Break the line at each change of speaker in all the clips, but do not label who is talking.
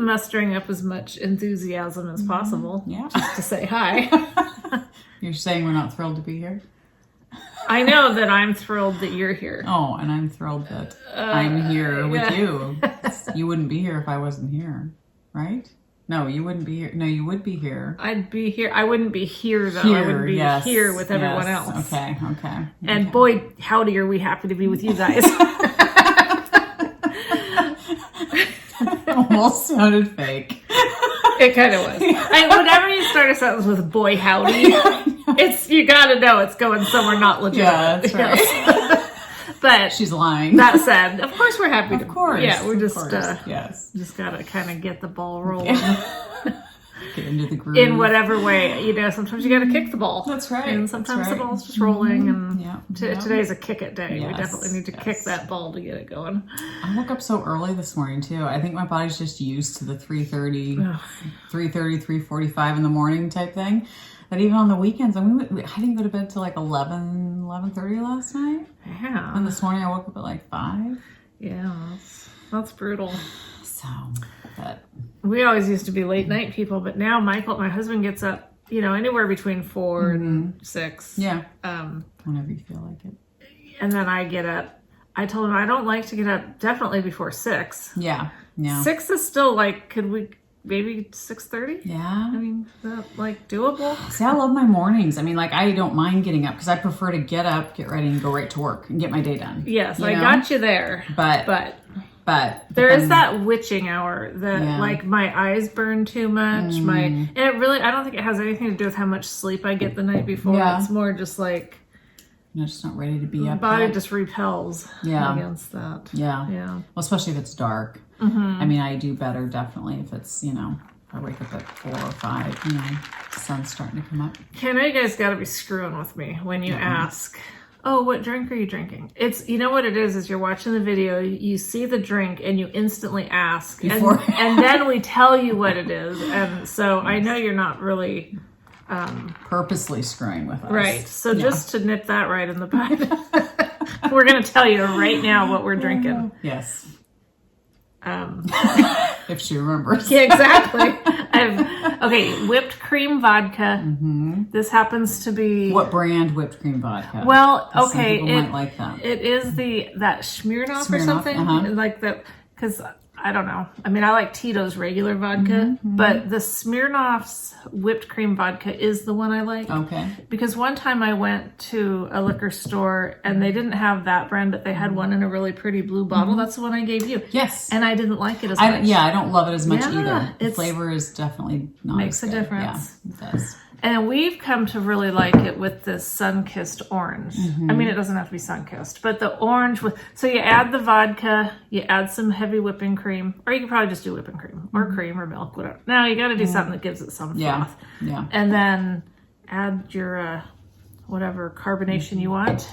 mustering up as much enthusiasm as possible.
Yeah.
Just to say hi.
You're saying we're not thrilled to be here?
I know that I'm thrilled that you're here.
Oh, and I'm thrilled that I'm here with you. You wouldn't be here if I wasn't here, right? No, you wouldn't be here. No, you would be here.
I'd be here. I wouldn't be here, though. I would be here with everyone else.
Okay.
And boy, howdy, are we happy to be with you guys.
Almost sounded fake.
It kind of was. Whenever you start a sentence with boy, howdy, you got to know it's going somewhere not legit.
Yeah, that's right.
But
she's lying.
That said, of course we're happy.
Of course.
Yeah, we're just
just
got to kind of get the ball rolling.
Get into the groove.
In whatever way, sometimes you got to kick the ball.
That's right.
And sometimes the ball's just rolling. And
Yeah.
Today's a kick it day.
Yes.
We definitely need to kick that ball to get it going.
I woke up so early this morning too. I think my body's just used to the 3:30, 3:45 in the morning type thing. That even on the weekends, I didn't go to bed till like 11:30 last night.
Yeah.
And this morning I woke up at like 5.
Yeah, that's brutal.
So, but
we always used to be late night people, but now my husband gets up, anywhere between 4 and 6.
Yeah. Whenever you feel like it.
And then I get up. I told him I don't like to get up definitely before 6.
Yeah.
6 is still like, could we maybe 6:30?
Yeah.
I mean, is that like doable?
See, I love my mornings. I mean, like I don't mind getting up because I prefer to get up, get ready, and go right to work and get my day done.
Yes, I got you there.
But
there is that witching hour that like my eyes burn too much. And it really, I don't think it has anything to do with how much sleep I get the night before. Yeah. It's more just like
you're just not ready to be up.
My body just repels against that.
Yeah. Well, especially if it's dark. I mean, I do better definitely if it's, if I wake up at 4 or 5, the sun's starting to come up.
Okay, I know you guys got to be screwing with me when you ask, oh, what drink are you drinking? It's, what it is you're watching the video, you see the drink and you instantly ask. And then we tell you what it is. And so I know you're not really
purposely screwing with us.
Right. So just to nip that right in the bud, we're going to tell you right now what we're drinking.
Yes. If she remembers.
Yeah, exactly. Whipped cream vodka. This happens to be...
What brand whipped cream vodka?
Well,
some people might like that.
It is that Smirnoff or something. Like that, because I don't know. I mean, I like Tito's regular vodka, but the Smirnoff's whipped cream vodka is the one I like.
Okay.
Because one time I went to a liquor store and they didn't have that brand, but they had one in a really pretty blue bottle. That's the one I gave you.
Yes.
And I didn't like it as much.
I don't love it as much either. The flavor is definitely not
makes
as
a
good.
difference.
Yeah, it does.
And we've come to really like it with this sun-kissed orange. I mean, it doesn't have to be sun-kissed, but the orange so you add the vodka, you add some heavy whipping cream, or you could probably just do whipping cream or cream or milk, whatever. Now you got to do something that gives it some froth. Yeah. And then add your whatever carbonation you want.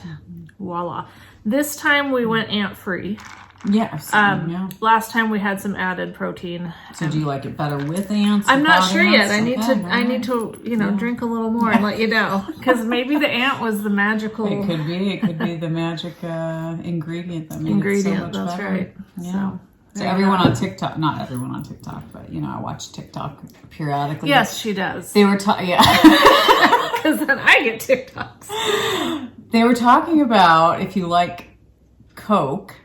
Voila. This time we went ant-free.
Yes.
Last time we had some added protein.
So do you like it better with ants?
I'm not sure yet. I need to drink a little more and let you know, because maybe the ant was the magical.
It could be the magic ingredient that made it so much
that's
better.
Right.
Yeah. So everyone on TikTok, not everyone on TikTok, but I watch TikTok periodically.
Yes, she does.
They were
because then I get TikToks.
They were talking about if you like Coke.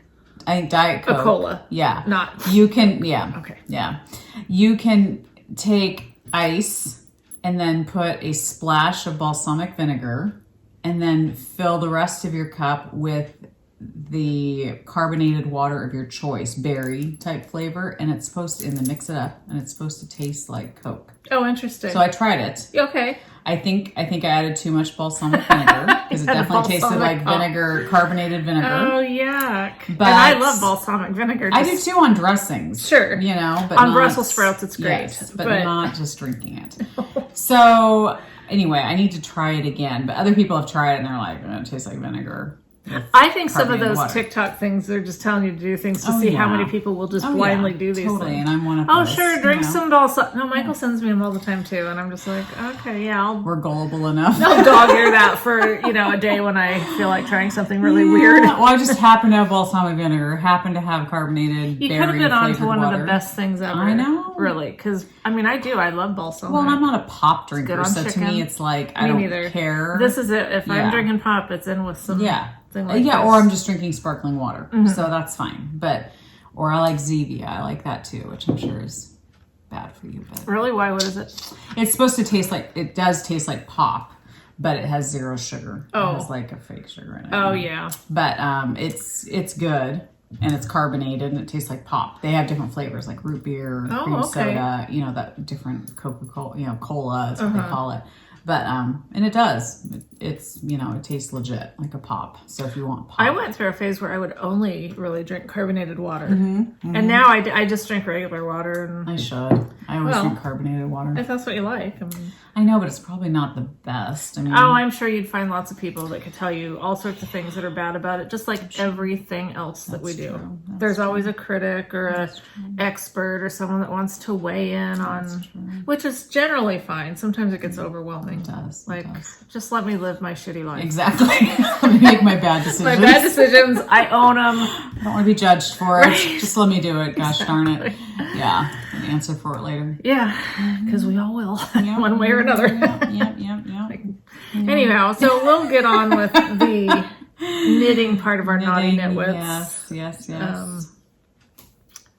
I think Diet Coke.
Coca-Cola.
Yeah.
Not.
You can,
Okay.
Yeah. You can take ice and then put a splash of balsamic vinegar and then fill the rest of your cup with the carbonated water of your choice, berry type flavor, and it's supposed to, and then mix it up, and it's supposed to taste like Coke.
Oh, interesting.
So I tried it.
Okay.
I think I added too much balsamic vinegar because it definitely tasted like vinegar, carbonated vinegar.
Oh, yuck.
But
and I love balsamic vinegar.
I do too on dressings.
Sure.
But
on Brussels sprouts, it's great.
Yes, but not just drinking it. So anyway, I need to try it again. But other people have tried it and they're like, it tastes like vinegar.
I think some of
carbonated
those
water.
TikTok things, they're just telling you to do things to
Oh,
see how
yeah.
many people will just
Oh,
blindly
yeah,
do these
totally,
things.
and I'm one of
Oh,
those.
sure, drink
you know.
some balsam. No, Michael sends me them all the time too, and I'm just like, okay, yeah, I'll
We're gullible enough.
dog ear that for, a day when I feel like trying something really weird.
Well, I just happen to have balsamic vinegar, happen to have carbonated
You
berry
could have been on to
flavored
one
water.
of the best things ever.
I know.
Really, because, I do. I love balsam.
Well, I'm not a pop drinker,
good on
so to
chicken.
me it's like, I
Me
don't
neither.
care.
This is it. If I'm
Yeah.
drinking pop, it's in with some thing like
yeah,
this.
or I'm just drinking sparkling water, so that's fine. Or I like Zevia, I like that too, which I'm sure is bad for you. But
Really? Why? What is it?
it's supposed to taste like, it does taste like pop, but it has 0 sugar.
Oh.
It has like a fake sugar in it.
Oh, yeah.
But it's good, and it's carbonated, and it tastes like pop. They have different flavors like root beer,
Oh,
cream
okay.
soda, that different Coca-Cola, cola is what they call it. But and it does. It's it tastes legit like a pop. So if you want pop,
I went through a phase where I would only really drink carbonated water. And now I just drink regular water. And
I should. I always
Well,
drink carbonated water.
if that's what you like.
I know, but it's probably not the best.
I'm sure you'd find lots of people that could tell you all sorts of things that are bad about it, just like everything else that we do.
true. That's
There's always a critic or a expert or someone that wants to weigh in on, which is generally fine. Sometimes it gets overwhelming.
It does. It
Like,
does.
just let me live my shitty life.
Exactly. Let me make my bad decisions.
My bad decisions, I own them.
I don't want to be judged for it.
Right.
Just let me do it. Gosh darn it. Yeah. An answer for it later.
Yeah, because we all will,
Yep.
one way or another.
Yep.
Anyhow, so we'll get on with the knitting part of our naughty
Knitting,
knitwits.
Yes.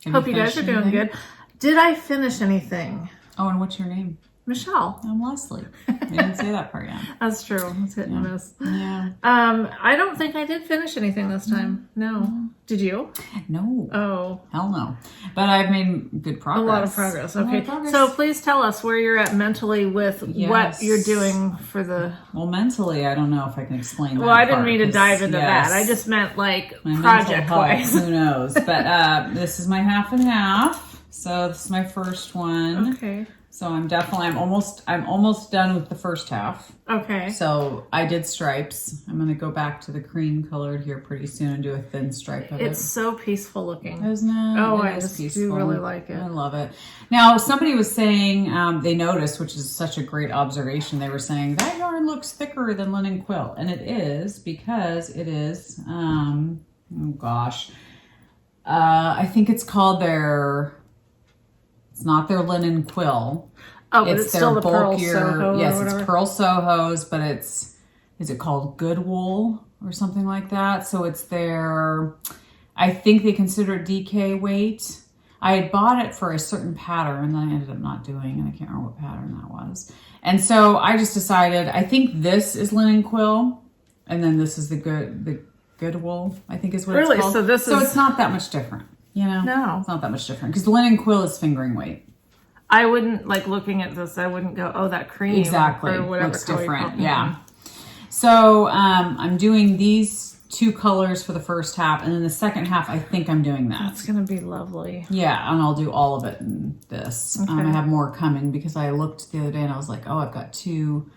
Have
Hope you guys are
finished
doing
anything?
good. Did I finish anything?
Oh, and what's your name?
Michelle.
I'm Leslie. I didn't say that part yet.
That's true. It's hit and miss.
Yeah.
I don't think I did finish anything this time. No. Did you?
No.
Oh,
Hell no. But I've made good progress.
a lot of progress.
A lot
Okay.
of progress.
So please tell us where you're at mentally with what
Yes.
you're doing for the.
Well, mentally, I don't know if I can explain that.
Well, I didn't
part,
mean to
'cause,
dive into
yes,
that. I just meant like
my mental
project
health,
wise.
Who knows? But this is my half and half. So this is my first one.
Okay.
So I'm almost done with the first half.
Okay.
So I did stripes. I'm gonna go back to the cream colored here pretty soon and do a thin stripe of
It's
it.
so peaceful looking.
Isn't it?
Oh,
It
I
is
just do
peaceful.
really like it.
I love it. Now, somebody was saying they noticed, which is such a great observation. They were saying that yarn looks thicker than linen quilt, and it is because it is. Oh gosh, I think it's called their. It's not their linen quill.
Oh, but it's still the pearl Soho.
Yes,
or
it's
whatever.
pearl Sohos, but is it called good wool or something like that? So it's their, I think they consider it DK weight. I had bought it for a certain pattern, and then I ended up not doing, and I can't remember what pattern that was. And so I just decided, I think this is linen quill, and then this is the good wool, I think is what
Really?
it's called.
So this is-
it's not that much different.
No.
It's not that much different because the linen quill is fingering weight.
I wouldn't, like, looking at this, I wouldn't go, oh, that cream.
Exactly.
Or whatever
Looks
color you
different.
call it.
Yeah. So I'm doing these 2 colors for the first half, and then the second half, I think I'm doing that.
That's going to be lovely.
Yeah, and I'll do all of it in this.
Okay.
I have more coming because I looked the other day and I was like, oh, I've got two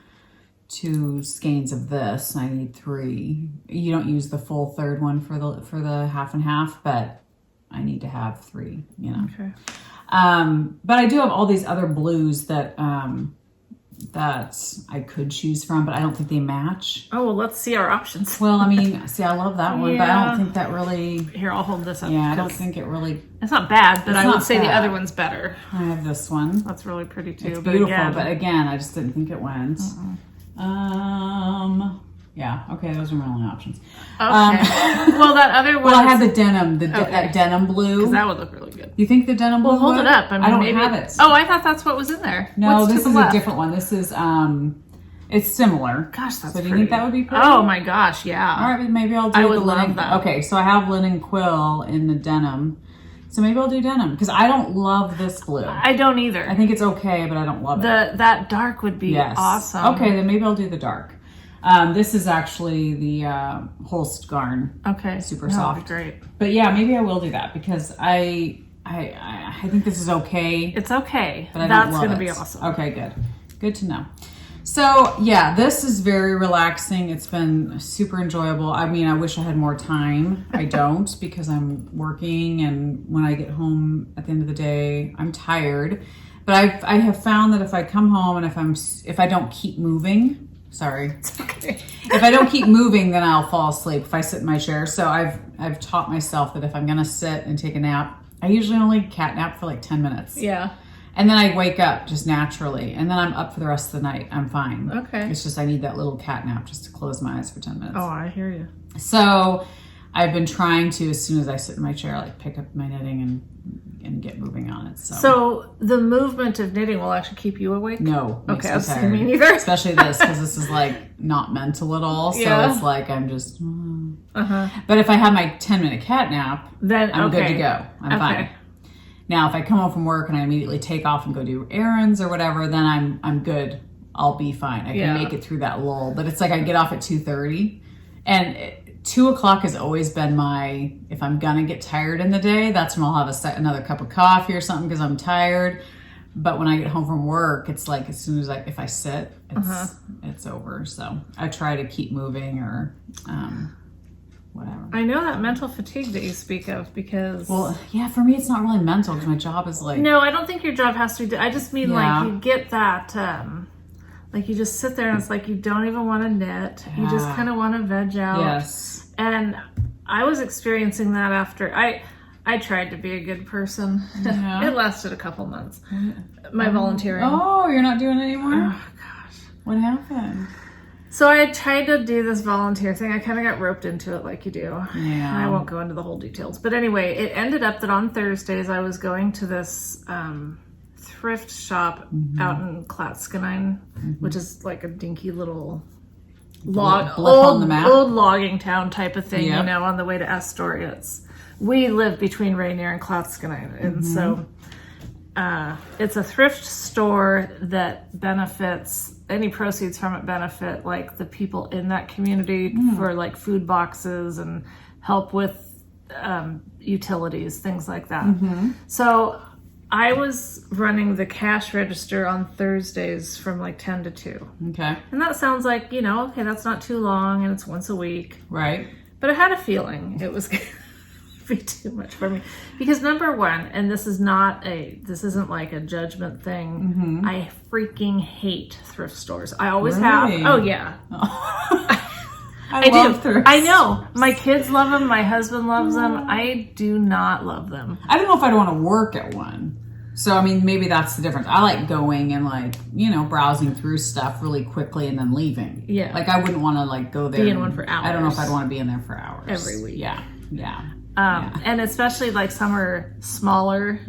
skeins of this, and I need 3. You don't use the full third one for the half and half, but I need to have 3.
Okay.
But I do have all these other blues that I could choose from, but I don't think they match.
Oh, well, let's see our options.
Well, I mean, see, I love that one, but I
Yeah.
don't think that really.
Here, I'll hold this up.
Yeah, I don't
'cause
think it really.
it's not bad, but
It's
I would
not
say the
bad.
other one's better.
I have this one.
That's really pretty too.
It's
but
beautiful,
again,
but again, I just didn't think it went. Yeah. Okay, those are my only options.
okay. Well, that other one.
Well, I have the denim, that denim blue.
that would look really good.
You think the denim blue?
Well, hold
would?
it up. I mean,
don't
maybe,
have it.
Oh, I thought that's what was in there.
No,
What's to
this
the
is
left?
a different one. This is it's similar.
Gosh, that's
So do you
pretty.
think that would be pretty?
Oh my gosh, yeah.
All right, but maybe I'll do
I
the
would
linen.
love that.
Okay, so I have linen quill in the denim. So maybe I'll do denim because I don't love this blue.
I don't either.
I think it's okay, but I don't love it.
That dark would be
Yes.
awesome.
Okay, then maybe I'll do the dark. This is actually the Holst garn.
Okay.
Super
That would
soft.
be great.
But yeah, maybe I will do that because I think this is okay.
It's okay.
But I
That's
don't love
gonna
it.
be awesome.
Okay, good. Good to know. So yeah, this is very relaxing. It's been super enjoyable. I mean, I wish I had more time. I don't because I'm working, and when I get home at the end of the day, I'm tired. But I have found that if I come home and if I don't keep moving, it's okay. If I don't keep moving, then I'll fall asleep if I sit in my chair. So I've taught myself that if I'm gonna sit and take a nap, I usually only cat nap for like 10 minutes.
Yeah.
And then I wake up just naturally, and then I'm up for the rest of the night. I'm fine.
Okay.
It's just I need that little cat nap just to close my eyes for 10 minutes.
Oh, I hear you.
So I've been trying to, as soon as I sit in my chair, like pick up my knitting and get moving on it. So
the movement of knitting will actually keep you awake?
No.
Okay, I was saying me neither.
Especially this, because this is like not mental at all. So it's like I'm just. But if I have my 10-minute cat nap, then I'm good to go. I'm fine. Now, if I come home from work and I immediately take off and go do errands or whatever, then I'm good. I'll be fine. I can make it through that lull. But it's like I get off at 2:30, and 2 o'clock has always been my, if I'm gonna get tired in the day, that's when I'll have another cup of coffee or something because I'm tired. But when I get home from work, it's like as soon as if I sit, it's over. So I try to keep moving or whatever.
I know that mental fatigue that you speak of because...
Well, yeah, for me it's not really mental because my job is like...
No, I don't think your job has to be... I just mean like you get that... like you just sit there and it's like you don't even want to knit. You just kind of want to veg out.
Yes.
And I was experiencing that after... I tried to be a good person. Yeah. It lasted a couple months. My volunteering.
Oh, you're not doing it anymore?
Oh, gosh.
What happened?
So I tried to do this volunteer thing. I kind of got roped into it like you do.
Yeah.
I won't go into the whole details. But anyway, it ended up that on Thursdays I was going to this thrift shop out in Clatskanie, which is like a dinky little old logging town type of thing, you know, on the way to Astoria. We live between Rainier and Clatskanie. And so it's a thrift store that benefits... Any proceeds from it benefit like the people in that community for like food boxes and help with utilities, things like that. So I was running the cash register on Thursdays from like 10 to 2.
Okay.
And that sounds like, okay, that's not too long and it's once a week.
Right.
But I had a feeling it was going to be too much for me. Because number one, and this isn't like a judgment thing, I freaking hate thrift stores. I always have. Oh, yeah.
I love thrifts.
I know. My kids love them. My husband loves them. I do not love them.
I don't know if I'd want to work at one. So, I mean, maybe that's the difference. I like going and like, browsing through stuff really quickly and then leaving.
Yeah.
Like I wouldn't want to like go there.
Be in one for hours.
I don't know if I'd want to be in there for hours.
Every week.
Yeah. Yeah.
And especially like some are smaller.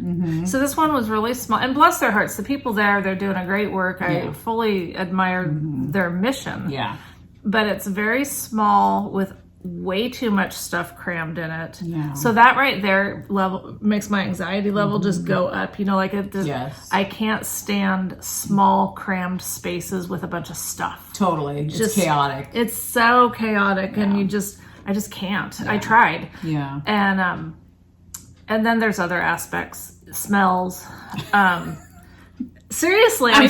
So this one was really small, and bless their hearts, the people there, they're doing a great work. I fully admire their mission.
Yeah.
But it's very small with way too much stuff crammed in it.
Yeah.
So that right there makes my anxiety level just go up. Like it just, I can't stand small crammed spaces with a bunch of stuff.
Totally. It's chaotic.
It's so chaotic and I just can't. I tried.
Yeah.
And then there's other aspects, smells. Seriously,
I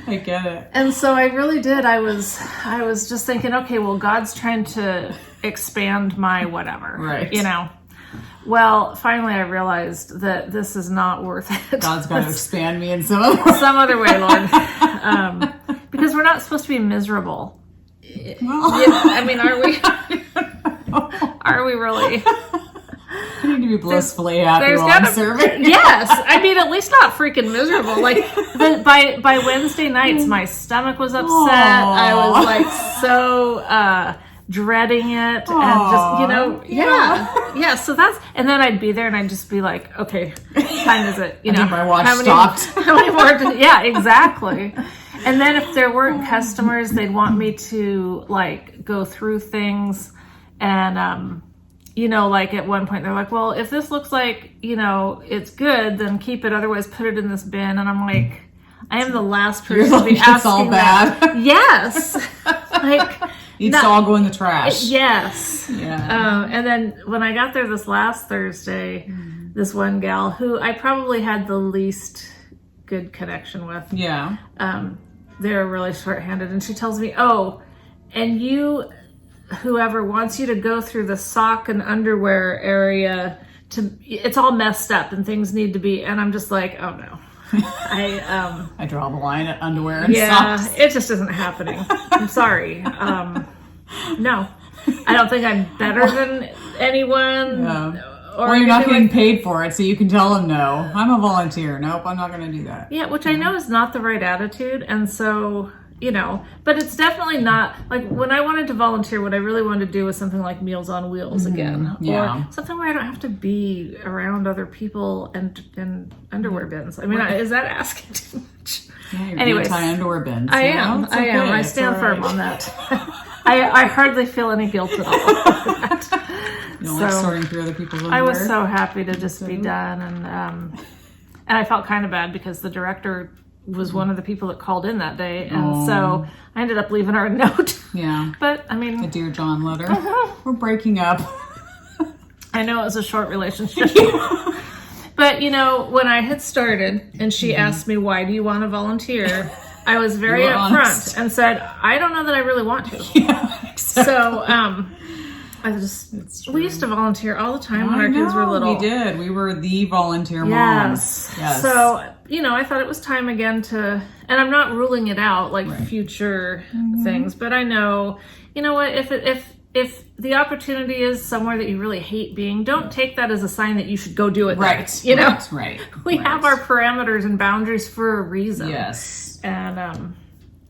get it.
And so I really did. I was just thinking, okay, well, God's trying to expand my whatever,
right?
Well, finally, I realized that this is not worth it.
God's got to expand me in some
other way, Lord, because we're not supposed to be miserable. I mean, are we? Are we really?
I need to be blissfully happy while I'm serving.
Yes, I mean, at least not freaking miserable. Like by Wednesday nights, my stomach was upset. I was like so dreading it, and just So that's, and then I'd be there, and I'd just be like, okay, what time is it?
My watch stopped.
How many more? Yeah, exactly. And then if there weren't customers, they'd want me to like go through things. And, like at one point they're like, well, if this looks like, it's good, then keep it. Otherwise put it in this bin. And I'm like, I am the last person to be asking
it's all bad.
That. Yes. Like
it's all go in the trash.
Yes.
Yeah.
And then when I got there this last Thursday, this one gal who I probably had the least good connection with.
Yeah.
they're really short-handed. And she tells me, oh, and whoever wants you to go through the sock and underwear area, it's all messed up and things need to be, and I'm just like, oh no. I
draw the line at underwear and socks.
It just isn't happening. I'm sorry. No, I don't think I'm better than anyone.
Yeah. Or you're not getting paid for it, so you can tell them no. I'm a volunteer. Nope, I'm not going to do that.
Yeah, which I know is not the right attitude, and so, but it's definitely not, like, when I wanted to volunteer, what I really wanted to do was something like Meals on Wheels again.
Yeah.
Or something where I don't have to be around other people and underwear bins. I mean, is that asking too much?
Yeah, you're
Anyways,
anti-underwear bins.
I am. I stand firm on that. I hardly feel any guilt at all.
You don't like sorting through other people's underwear?
I was so happy to just be done, and I felt kind of bad because the director was one of the people that called in that day, and so I ended up leaving her a note.
Yeah.
But I mean,
a Dear John letter. We're breaking up.
I know it was a short relationship. But when I had started and she asked me, why do you want to volunteer? I was very upfront and said, I don't know that I really want to.
Yeah, exactly.
So we used to volunteer all the time when our kids were little.
We did. We were the volunteer moms. Yes.
So, I thought it was time again and I'm not ruling it out like future things, but I know, what, if the opportunity is somewhere that you really hate being, don't take that as a sign that you should go do it.
Right.
Right. We have our parameters and boundaries for a reason.
Yes.
And,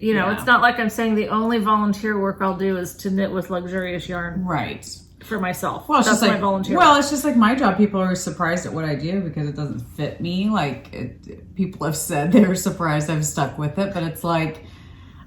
it's not like I'm saying the only volunteer work I'll do is to knit with luxurious yarn.
Right.
For myself.
Well, it's
That's
just
my volunteer.
Well, it's just like my job. People are surprised at what I do because it doesn't fit me. Like, people have said they're surprised I've stuck with it, but it's like,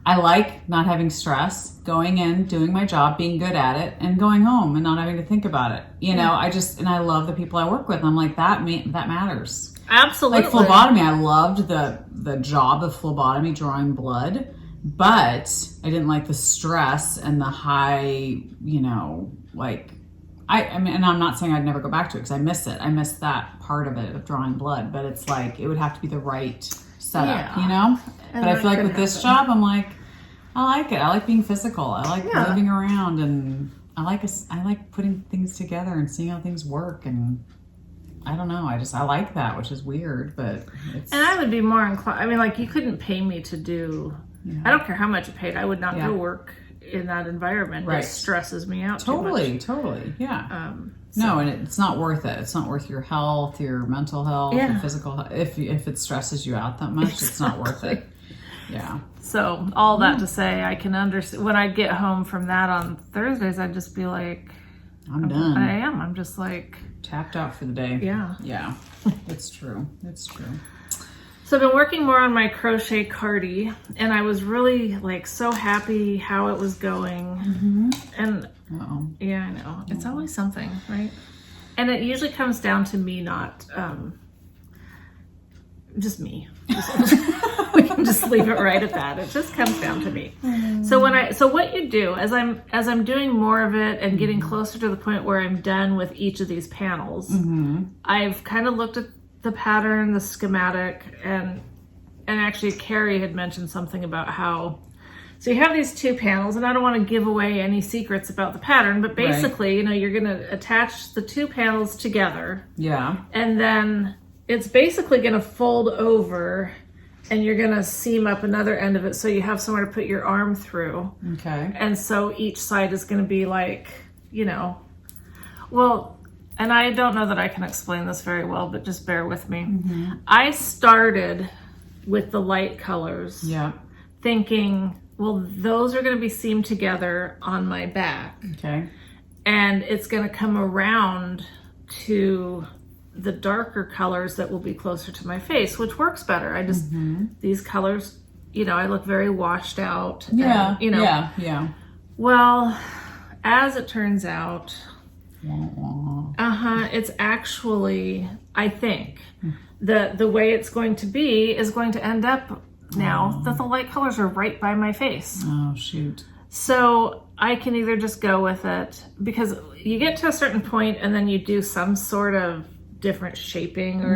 I like not having stress, going in, doing my job, being good at it, and going home and not having to think about it. And I love the people I work with. And I'm like, that matters.
Absolutely.
Like phlebotomy, I loved the job of phlebotomy, drawing blood, but I didn't like the stress and the high, I mean, and I'm not saying I'd never go back to it because I miss it. I miss that part of it, of drawing blood, but it's like, it would have to be the right setup, But I feel like with this job, I'm like, I like it. I like being physical. I like moving around, and I like putting things together and seeing how things work. And I don't know. I like that, which is weird, but it's...
And I would be more inclined. I mean, like, you couldn't pay me to do. I don't care how much you paid. I would not go work in that environment. Right. It stresses me out.
Totally. Yeah. No, and it's not worth it. It's not worth your health, your mental health, your physical health. If it stresses you out that much, it's not worth it. Yeah.
So all that to say, I can understand when I get home from that on Thursdays, I'd just be like,
I'm done.
I am. I'm just like
tapped out for the day.
Yeah.
Yeah. It's true. It's true.
So I've been working more on my crochet cardi, and I was really like so happy how it was going. And yeah, I know. It's always something, right? And it usually comes down to me not just me. We can just leave it right at that. It just comes down to me. So what you do as I'm doing more of it and getting closer to the point where I'm done with each of these panels, I've kind of looked at the pattern, the schematic, and actually Carrie had mentioned something about how, so you have these two panels, and I don't want to give away any secrets about the pattern, but basically, you're going to attach the two panels together. Yeah. And then it's basically going to fold over, and you're going to seam up another end of it so you have somewhere to put your arm through. Okay. And so each side is going to be like, well, and I don't know that I can explain this very well, but just bear with me. I started with the light colors, thinking, well, those are going to be seamed together on my back. Okay. And it's going to come around to the darker colors that will be closer to my face, which works better. I just, these colors, I look very washed out.
Yeah.
And,
Yeah.
Well, as it turns out, it's actually, I think, the way it's going to be is going to end up now that the light colors are right by my face.
Oh, shoot.
So I can either just go with it, because you get to a certain point and then you do some sort of different shaping, or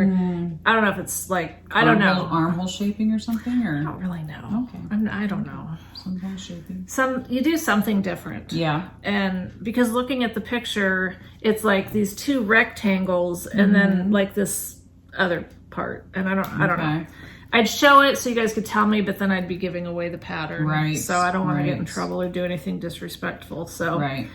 I don't know if it's like, I don't know.
Armhole shaping or something, or?
I don't really know.
Okay.
I don't know.
Some kind of shaping.
You do something different.
Yeah.
And because looking at the picture, it's like these two rectangles and then like this other part. And I don't know. I'd show it so you guys could tell me, but then I'd be giving away the pattern.
Right.
So I don't want to get in trouble or do anything disrespectful. So
right.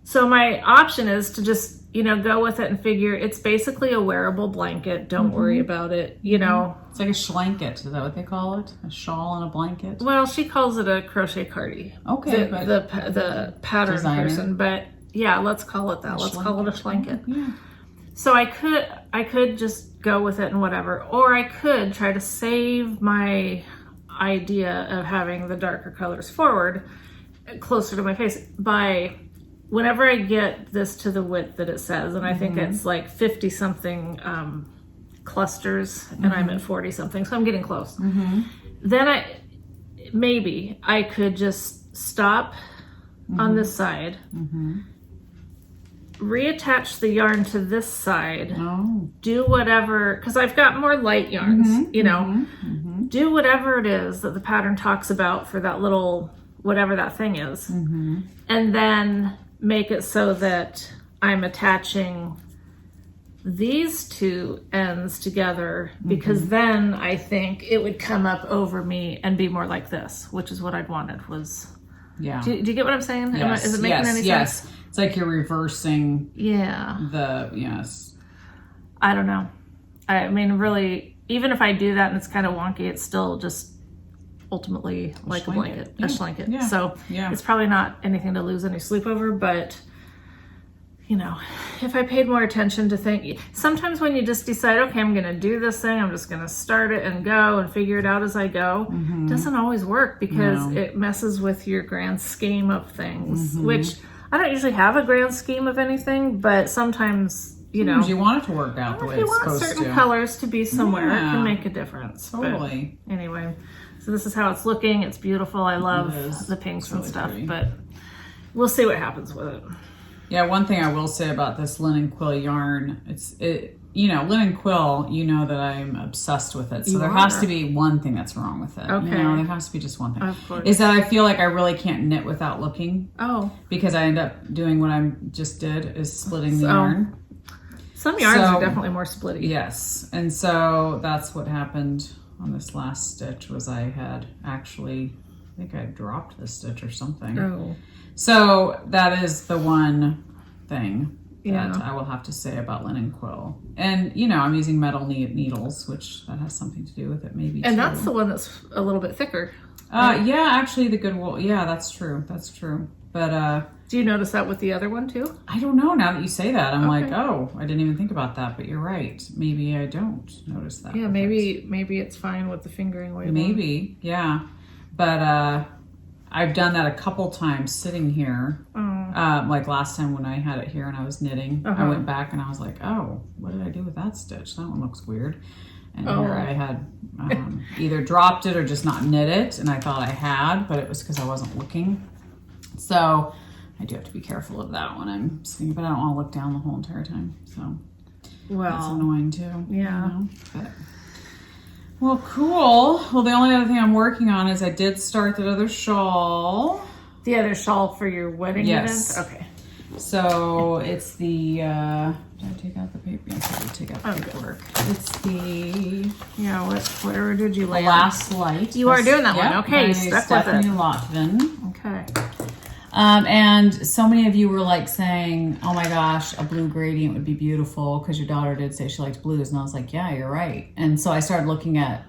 So my option is to just, go with it and figure it's basically a wearable blanket. Don't worry about it,
It's like a schlanket. Is that what they call it? A shawl and a blanket?
Well, she calls it a crochet cardi.
Okay.
The pattern
designer.
person. But yeah, let's call it that. Let's call it a schlanket.
Yeah.
So I could just go with it and whatever. Or I could try to save my idea of having the darker colors forward closer to my face by... Whenever I get this to the width that it says, and I think it's like 50 something clusters, and I'm at 40 something, so I'm getting close. Then I could just stop on this side, reattach the yarn to this side, do whatever, because I've got more light yarns, do whatever it is that the pattern talks about for that little, whatever that thing is, and then make it so that I'm attaching these two ends together, because then I think it would come up over me and be more like this, which is what I'd wanted was...
Yeah.
Do you get what I'm saying?
Yes.
Is it making any sense?
Yes. It's like you're reversing
Yes. I don't know. I mean, really, even if I do that and it's kind of wonky, it's still just ultimately like a blanket, a schlanket.
Yeah.
So it's probably not anything to lose any sleep over, but if I paid more attention to sometimes when you just decide, okay, I'm going to do this thing, I'm just going to start it and go and figure it out as I go, it doesn't always work because it messes with your grand scheme of things, which I don't usually have a grand scheme of anything, but sometimes, you
want it to work out the way it's supposed to.
If you want certain colors to be somewhere, it can make a difference.
Totally.
But anyway, so this is how it's looking. It's beautiful. I love the pinks and stuff, but we'll see what happens with it.
Yeah, one thing I will say about this linen quill yarn, linen quill, that I'm obsessed with it. So there has to be one thing that's wrong with it.
Okay.
There has to be just one thing.
Of course.
Is that I feel like I really can't knit without looking.
Oh.
Because I end up doing what I just did, is splitting the yarn.
Some yarns are definitely more splitty.
Yes. And so that's what happened on this last stitch was I had actually, I think I dropped the stitch or something.
Oh.
So that is the one thing that I will have to say about linen quill. And, I'm using metal needles, which that has something to do with it maybe
And that's the one that's a little bit thicker.
Yeah, actually the good wool. Yeah, that's true. That's true. But
do you notice that with the other one too?
I don't know. Now that you say that, I'm like, oh, I didn't even think about that. But you're right. Maybe I don't notice that.
Yeah, maybe it's fine with the fingering weight.
Maybe, yeah. But I've done that a couple times sitting here. Like last time when I had it here and I was knitting, I went back and I was like, oh, what did I do with that stitch? That one looks weird. And here I had either dropped it or just not knit it. And I thought I had, but it was because I wasn't looking. So I do have to be careful of that when I'm sitting, but I don't want to look down the whole entire time. So that's annoying too.
Yeah.
But, well, cool. Well, the only other thing I'm working on is I did start that other shawl.
The other shawl for your wedding event? Okay.
So it's the, did I take out the paper? Yes, I did take out the paperwork. It's the...
Yeah, whatever did you lay
Last Light.
You are doing that one. Okay, you stuck with it.
Lotvin.
Okay.
And so many of you were like saying, oh my gosh, a blue gradient would be beautiful because your daughter did say she liked blues. And I was like, yeah, you're right. And so I started looking at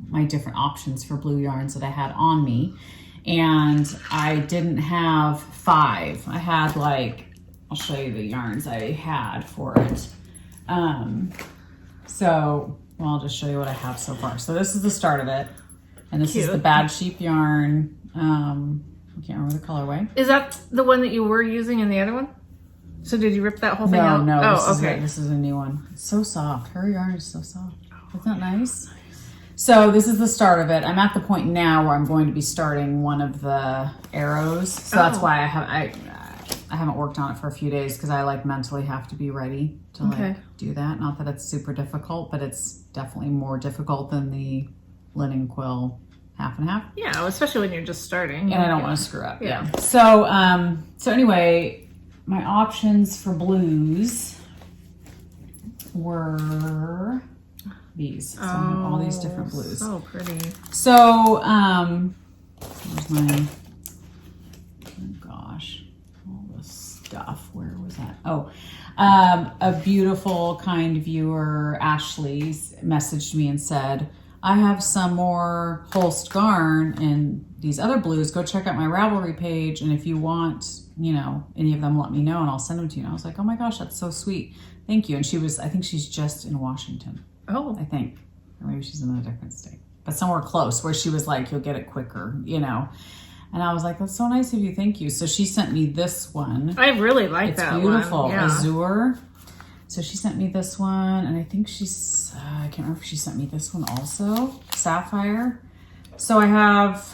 my different options for blue yarns that I had on me. And I didn't have 5. I had I'll show you the yarns I had for it. I'll just show you what I have so far. So this is the start of it. And this is the Bad Sheep yarn. I can't remember the colorway.
Is that the one that you were using in the other one? So did you rip that whole thing out?
No. This is a new one. It's so soft. Her yarn is so soft. Isn't that nice? So this is the start of it. I'm at the point now where I'm going to be starting one of the arrows. So that's why I haven't worked on it for a few days because I like mentally have to be ready to like do that. Not that it's super difficult, but it's definitely more difficult than the linen quill half and half.
Yeah, well, especially when you're just starting.
And I don't want to screw up. Yeah. So anyway, my options for blues were these. So I have all these different blues.
So pretty.
So, where's my, oh gosh, all this stuff. Where was that? Oh, a beautiful, kind viewer, Ashley's, messaged me and said, I have some more Holst yarn and these other blues. Go check out my Ravelry page. And if you want, you know, any of them, let me know and I'll send them to you. And I was like, oh my gosh, that's so sweet. Thank you. And I think she's just in Washington.
Oh.
I think. Or maybe she's in a different state. But somewhere close where she was like, you'll get it quicker, you know. And I was like, that's so nice of you. Thank you. So she sent me this one.
I really like that one.
It's beautiful.
Yeah.
Azure. So she sent me this one. And I think I can't remember if she sent me this one also. Sapphire. So I have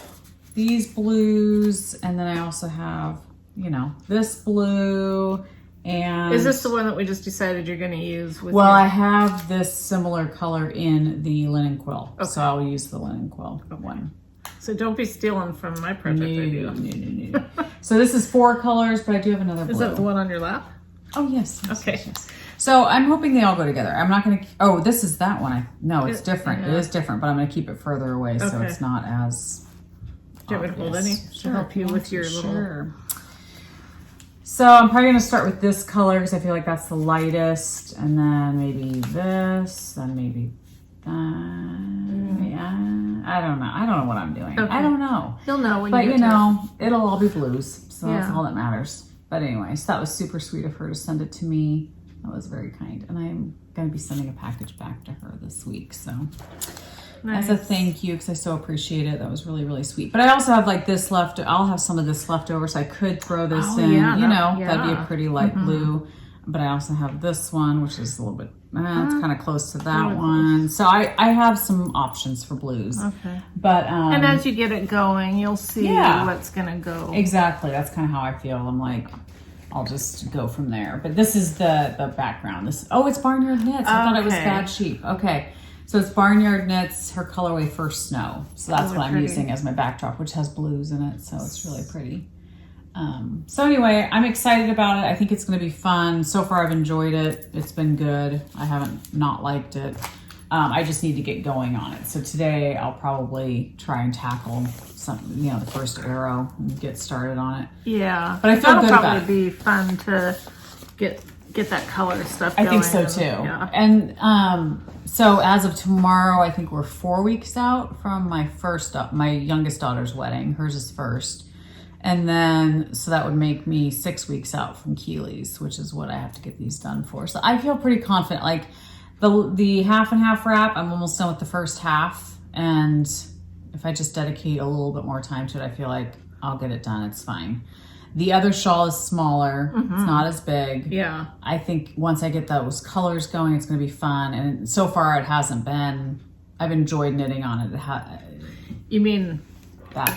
these blues. And then I also have, you know, this blue. And
is this the one that we just decided you're going to use?
I have this similar color in the linen quill. Okay. So I'll use the linen quill one.
So don't be stealing from my project.
No. So this is 4 colors, but I do have another blue.
Is that the one on your lap?
Oh, yes.
Okay.
Yes. So I'm hoping they all go together. I'm not going to... Oh, this is that one. No, it's different.
Yeah.
It is different, but I'm going to keep it further away so it's not as...
Do you want me to hold any? To help you with your little...
Sure. So I'm probably going to start with this color because I feel like that's the lightest. And then maybe this, then maybe that. Yeah, I don't know. I don't know what I'm doing. Okay. I don't know.
You'll know when
but
you
you know, it'll all be blues. So that's all that matters. But anyway, so that was super sweet of her to send it to me. That was very kind. And I'm going to be sending a package back to her this week. So as a thank you, because I so appreciate it. That was really, really sweet. But I also have like this left. I'll have some of this left over, so I could throw this in.
Yeah,
that'd be a pretty light blue. But I also have this one, which is a little bit, it's kind of close to that one. So I have some options for blues.
Okay.
But
and as you get it going, you'll see what's going to go.
Exactly. That's kind of how I feel. I'm like, I'll just go from there. But this is the background. It's Barnyard Knits. I thought it was Bad Sheep. Okay. So it's Barnyard Knits, her colorway First Snow. So that's what I'm using as my backdrop, which has blues in it. So it's really pretty. So anyway, I'm excited about it. I think it's going to be fun. So far, I've enjoyed it. It's been good. I haven't not liked it. I just need to get going on it. So today, I'll probably try and tackle the first arrow and get started on it.
Yeah.
But I feel good about it.
That'll probably be fun to get that color stuff going.
I think so too.
Yeah.
And so as of tomorrow, I think we're 4 weeks out from my youngest daughter's wedding. Hers is first. And then, so that would make me 6 weeks out from Keeley's, which is what I have to get these done for. So I feel pretty confident. Like the half and half wrap, I'm almost done with the first half. And if I just dedicate a little bit more time to it, I feel like I'll get it done. It's fine. The other shawl is smaller. It's not as big. Yeah. I think once I get those colors going, it's going to be fun. And so far it hasn't been. I've enjoyed knitting on it.
You mean...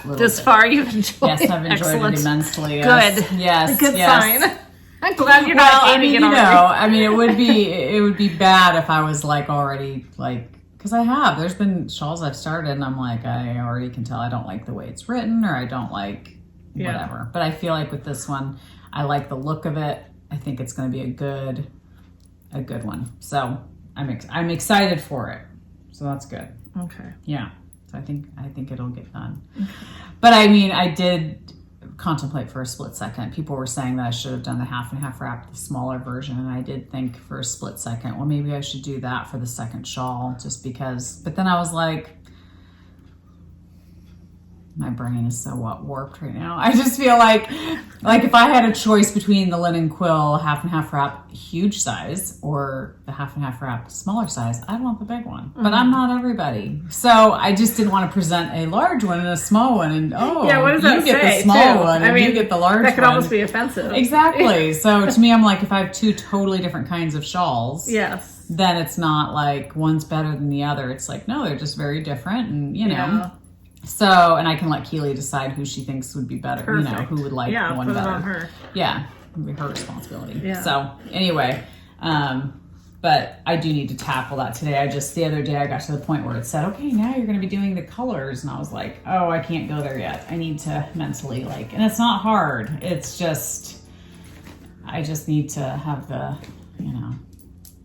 This
far you've enjoyed it?
Yes, I've enjoyed it immensely.
Yes.
Good. Yes.
Good
yes.
sign. I'm glad you're not hating it already.
It would be bad if I was like already like, because there's been shawls I've started and I'm like, I already can tell I don't like the way it's written or I don't like whatever. But I feel like with this one, I like the look of it. I think it's going to be a good one. So I'm excited for it. So that's good.
Okay.
Yeah. So I think it'll get done. Okay. But I did contemplate for a split second. People were saying that I should have done the half and half wrap, the smaller version. And I did think for a split second, well, maybe I should do that for the second shawl just because. But then I was like, my brain is so warped right now. I just feel like if I had a choice between the linen quill half and half wrap huge size or the half and half wrap smaller size, I'd want the big one. But I'm not everybody. So I just didn't want to present a large one and a small one. And
what does that
you get the small one and you get the large one.
That could almost be offensive.
Exactly. So to me, I'm like, if I have two totally different kinds of shawls,
yes,
then it's not like one's better than the other. It's like, no, they're just very different. And,
Yeah.
So, and I can let Keely decide who she thinks would be better. Perfect. Who would like the one
put
better.
It on her.
Yeah. It'll be her responsibility.
Yeah.
So anyway, but I do need to tackle that today. The other day I got to the point where it said, okay, now you're going to be doing the colors. And I was like, oh, I can't go there yet. I need to mentally and it's not hard. It's just, I just need to have the,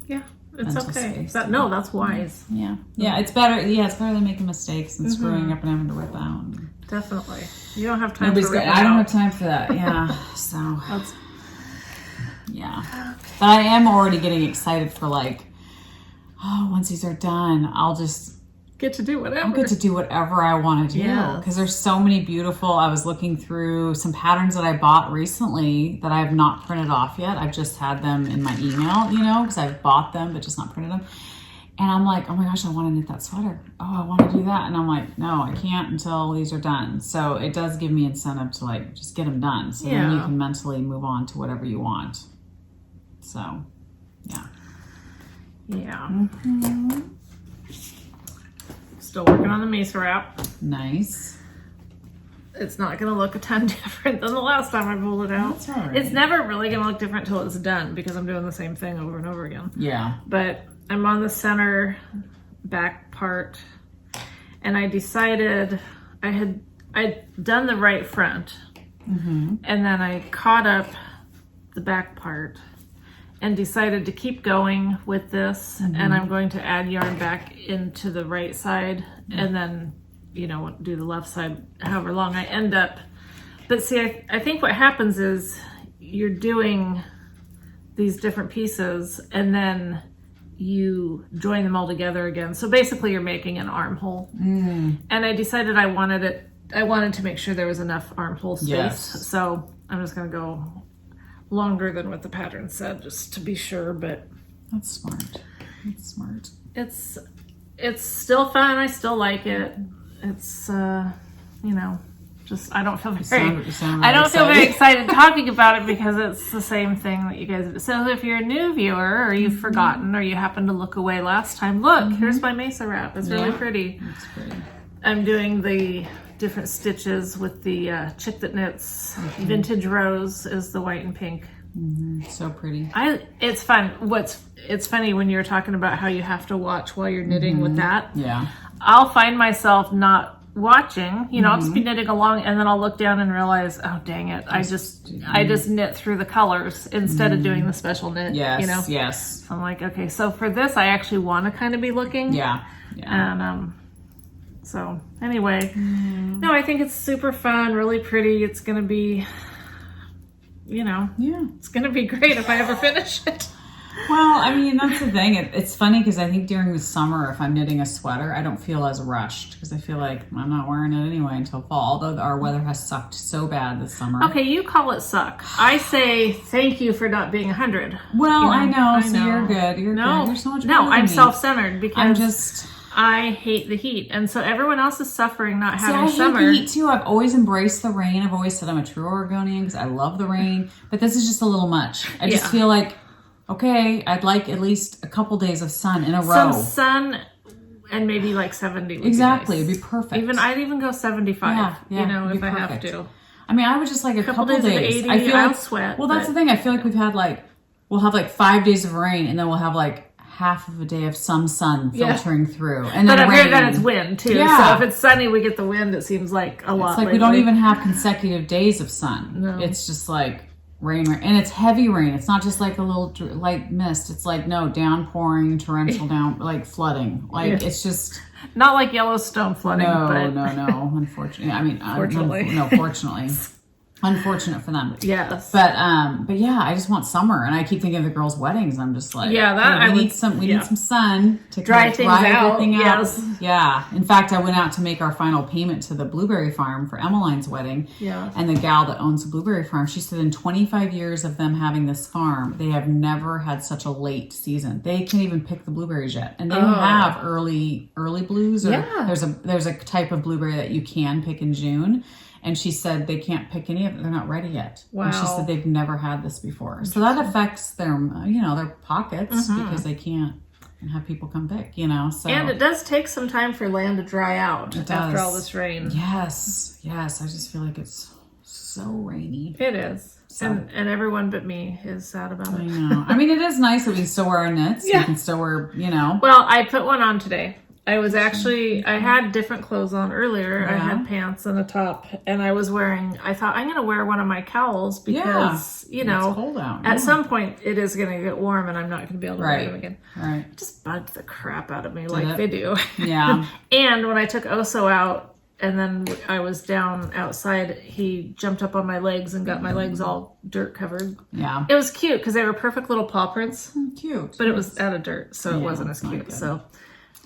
Yeah, it's
mental
okay.
space.
That's wise.
Yeah. Yeah, it's better. Yeah, it's better than making mistakes and screwing up and having to rip out.
Definitely. You don't have time
Nobody's
to rip
I don't
out.
have time for that. Yeah. So,
That's,
yeah. But I am already getting excited for once these are done, I'll just
get to do whatever.
I'll get to do whatever I want to do.
Yes.
Because there's so many beautiful, I was looking through some patterns that I bought recently that I have not printed off yet. I've just had them in my email, because I've bought them but just not printed them. And I'm like, oh my gosh, I want to knit that sweater. Oh, I want to do that. And I'm like, no, I can't until these are done. So it does give me incentive to just get them done. So then you can mentally move on to whatever you want. So, yeah.
Yeah. Still working on the mesa wrap.
Nice.
It's not going to look a ton different than the last time I pulled it out.
That's all right.
It's never really going to look different until it's done because I'm doing the same thing over and over again.
Yeah.
But I'm on the center back part, and I decided I'd done the right front, and then I caught up the back part and decided to keep going with this, and I'm going to add yarn back into the right side and then do the left side however long I end up. But see, I think what happens is you're doing these different pieces and then you join them all together again. So basically you're making an armhole. And I decided I wanted to make sure there was enough armhole space.
Yes.
So I'm just going to go longer than what the pattern said just to be sure, but
That's smart.
it's still fun. I still like it. It's just I don't feel very excited talking about it because it's the same thing that you guys. So if you're a new viewer or you've forgotten or you happened to look away last time, look, here's my mesa wrap. It's really pretty.
That's pretty.
I'm doing the different stitches with the Chick That Knits. Vintage Rose is the white and pink.
So pretty.
It's fun. It's funny when you're talking about how you have to watch while you're knitting with that.
Yeah.
I'll find myself not watching, I'll just be knitting along and then I'll look down and realize, oh dang it, I just knit through the colors instead of doing the special knit.
Yes. Yes.
I'm like, okay, so for this I actually want to kind of be looking.
Yeah.
And so anyway, no, I think it's super fun, really pretty. It's gonna be it's gonna be great if I ever finish it.
Well, I mean, that's the thing. It's funny because I think during the summer, if I'm knitting a sweater, I don't feel as rushed because I feel like I'm not wearing it anyway until fall, although our weather has sucked so bad this summer.
Okay, you call it suck. I say thank you for not being 100.
Well, I know. So you're good. You're good. You're so much better than
I'm
me.
self-centered because I hate the heat. And so everyone else is suffering not having summer.
I hate the heat too. I've always embraced the rain. I've always said I'm a true Oregonian because I love the rain. But this is just a little much. I just feel like, okay, I'd like at least a couple days of sun in a row.
Some sun and maybe 70 would
exactly.
be nice.
It'd be perfect.
I'd even go 75, if I have to.
I mean, I would just like a couple days.
Of 80,
I feel
I'll sweat.
Well, that's the thing. I feel like we'll have 5 days of rain and then we'll have half of a day of some sun filtering through. And then
then it's wind too. Yeah. So if it's sunny, we get the wind. It seems like a lot.
It's like we don't even have consecutive days of sun. No. It's just rain, and it's heavy rain. It's not just a little light mist. It's downpouring, torrential flooding. It's just
not like Yellowstone flooding.
No. Unfortunately, I mean, fortunately. Unfortunate for them.
Yes.
But yeah, I just want summer, and I keep thinking of the girls' weddings. I'm just like, we need some sun to
dry things out.
Everything out.
Yes.
Yeah. In fact, I went out to make our final payment to the blueberry farm for Emmeline's wedding.
Yeah.
And the gal that owns the blueberry farm, she said in 25 years of them having this farm, they have never had such a late season. They can't even pick the blueberries yet, and they have early blues. There's a type of blueberry that you can pick in June. And she said they can't pick any of it. They're not ready yet.
Wow.
And she said they've never had this before. So that affects their pockets because they can't have people come pick, So.
And it does take some time for land to dry out after all this rain.
Yes. I just feel like it's So rainy.
It is.
So.
And everyone but me is sad about
I
it.
know. I mean, it is nice that we can still wear our knits.
Yeah.
We can still wear, you know.
Well, I put one on today. I had different clothes on earlier.
Yeah.
I had pants and a top, and I thought I'm going to wear one of my cowls because, you know,
it's cold out.
at some point it is going to get warm and I'm not going to be able to wear them again.
Right.
It just bugged the crap out of me like they do.
Yeah.
And when I took Oso out and then I was down outside, he jumped up on my legs and got my legs all dirt covered.
Yeah.
It was cute because they were perfect little paw prints.
Cute.
But it was out of dirt, so it wasn't as cute. So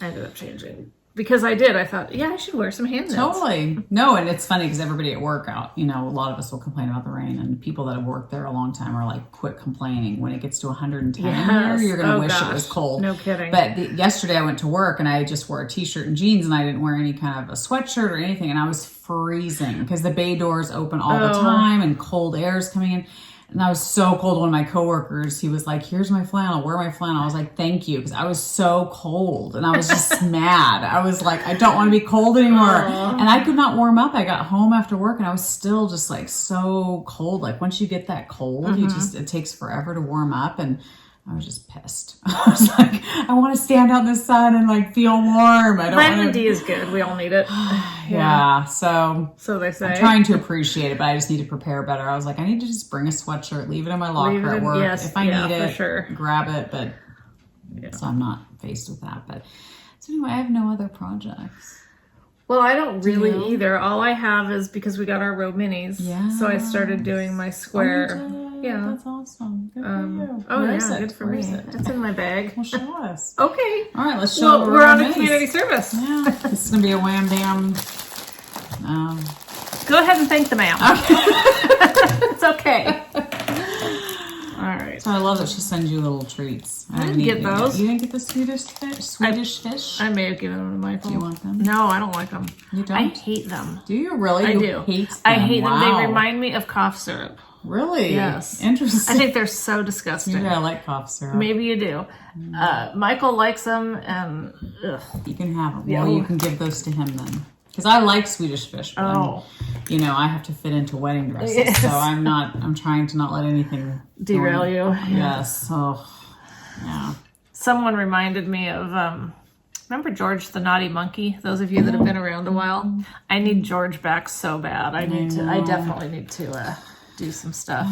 I ended up changing. Because I thought, I should wear some hand knits.
Totally. No, and it's funny because everybody at work you know, a lot of us will complain about the rain, and people that have worked there a long time are like, quit complaining. When it gets to 110 here, you're going to wish it was cold.
No kidding.
But yesterday I went to work and I just wore a t-shirt and jeans and I didn't wear any kind of a sweatshirt or anything, and I was freezing because the bay doors open all the time and cold air is coming in. And I was so cold. One of my coworkers, he was like, here's my flannel, wear my flannel. I was like, thank you. Because I was so cold and I was just mad. I was like, I don't want to be cold anymore. And I could not warm up. I got home after work and I was still just like so cold. Like once you get that cold, it takes forever to warm up. And I was just pissed. I was like, I want to stand out in the sun and like feel warm. I don't
Vitamin D is good. We all need it.
Yeah. So
they say.
I'm trying to appreciate it, but I just need to prepare better. I was like, I need to just bring a sweatshirt, leave it in my locker at work.
Yes,
if I need it,
for sure.
grab it. But so I'm not faced with that. But so anyway, I have no other projects.
Well, I don't really either. All I have is because we got our row minis.
Yeah.
So I started doing my square. Yeah.
That's awesome. Good for you.
Oh,
Where
yeah,
is it?
good for
Where
me.
is it?
It's in my bag.
Well, show us.
Okay.
All right, let's show
Well, we're on a
minis.
community service.
Yeah, this is going to be a wham bam.
Go ahead and thank the ma'am. It's okay. All right.
So I love that she sends you little treats.
I didn't get those.
You didn't get the Swedish fish?
I may have given them to Michael.
Do you want them?
No, I don't like them.
You don't?
I hate them.
Do you really?
I
You
do.
Hate them.
I hate them.
Wow.
They remind me of cough syrup.
Really?
Yes.
Interesting.
I think they're so disgusting.
Maybe I like cough syrup.
Maybe you do. Michael likes them, and ugh.
You can have them.
Yeah.
Well, you can give those to him then. Because I like Swedish fish. But you know, I have to fit into wedding dresses.
Yes.
So I'm trying to not let anything
Derail you.
Yes. Oh, yeah.
Someone reminded me of, remember George the Naughty Monkey? Those of you that have been around a while. I need George back so bad. I definitely need to do some stuff.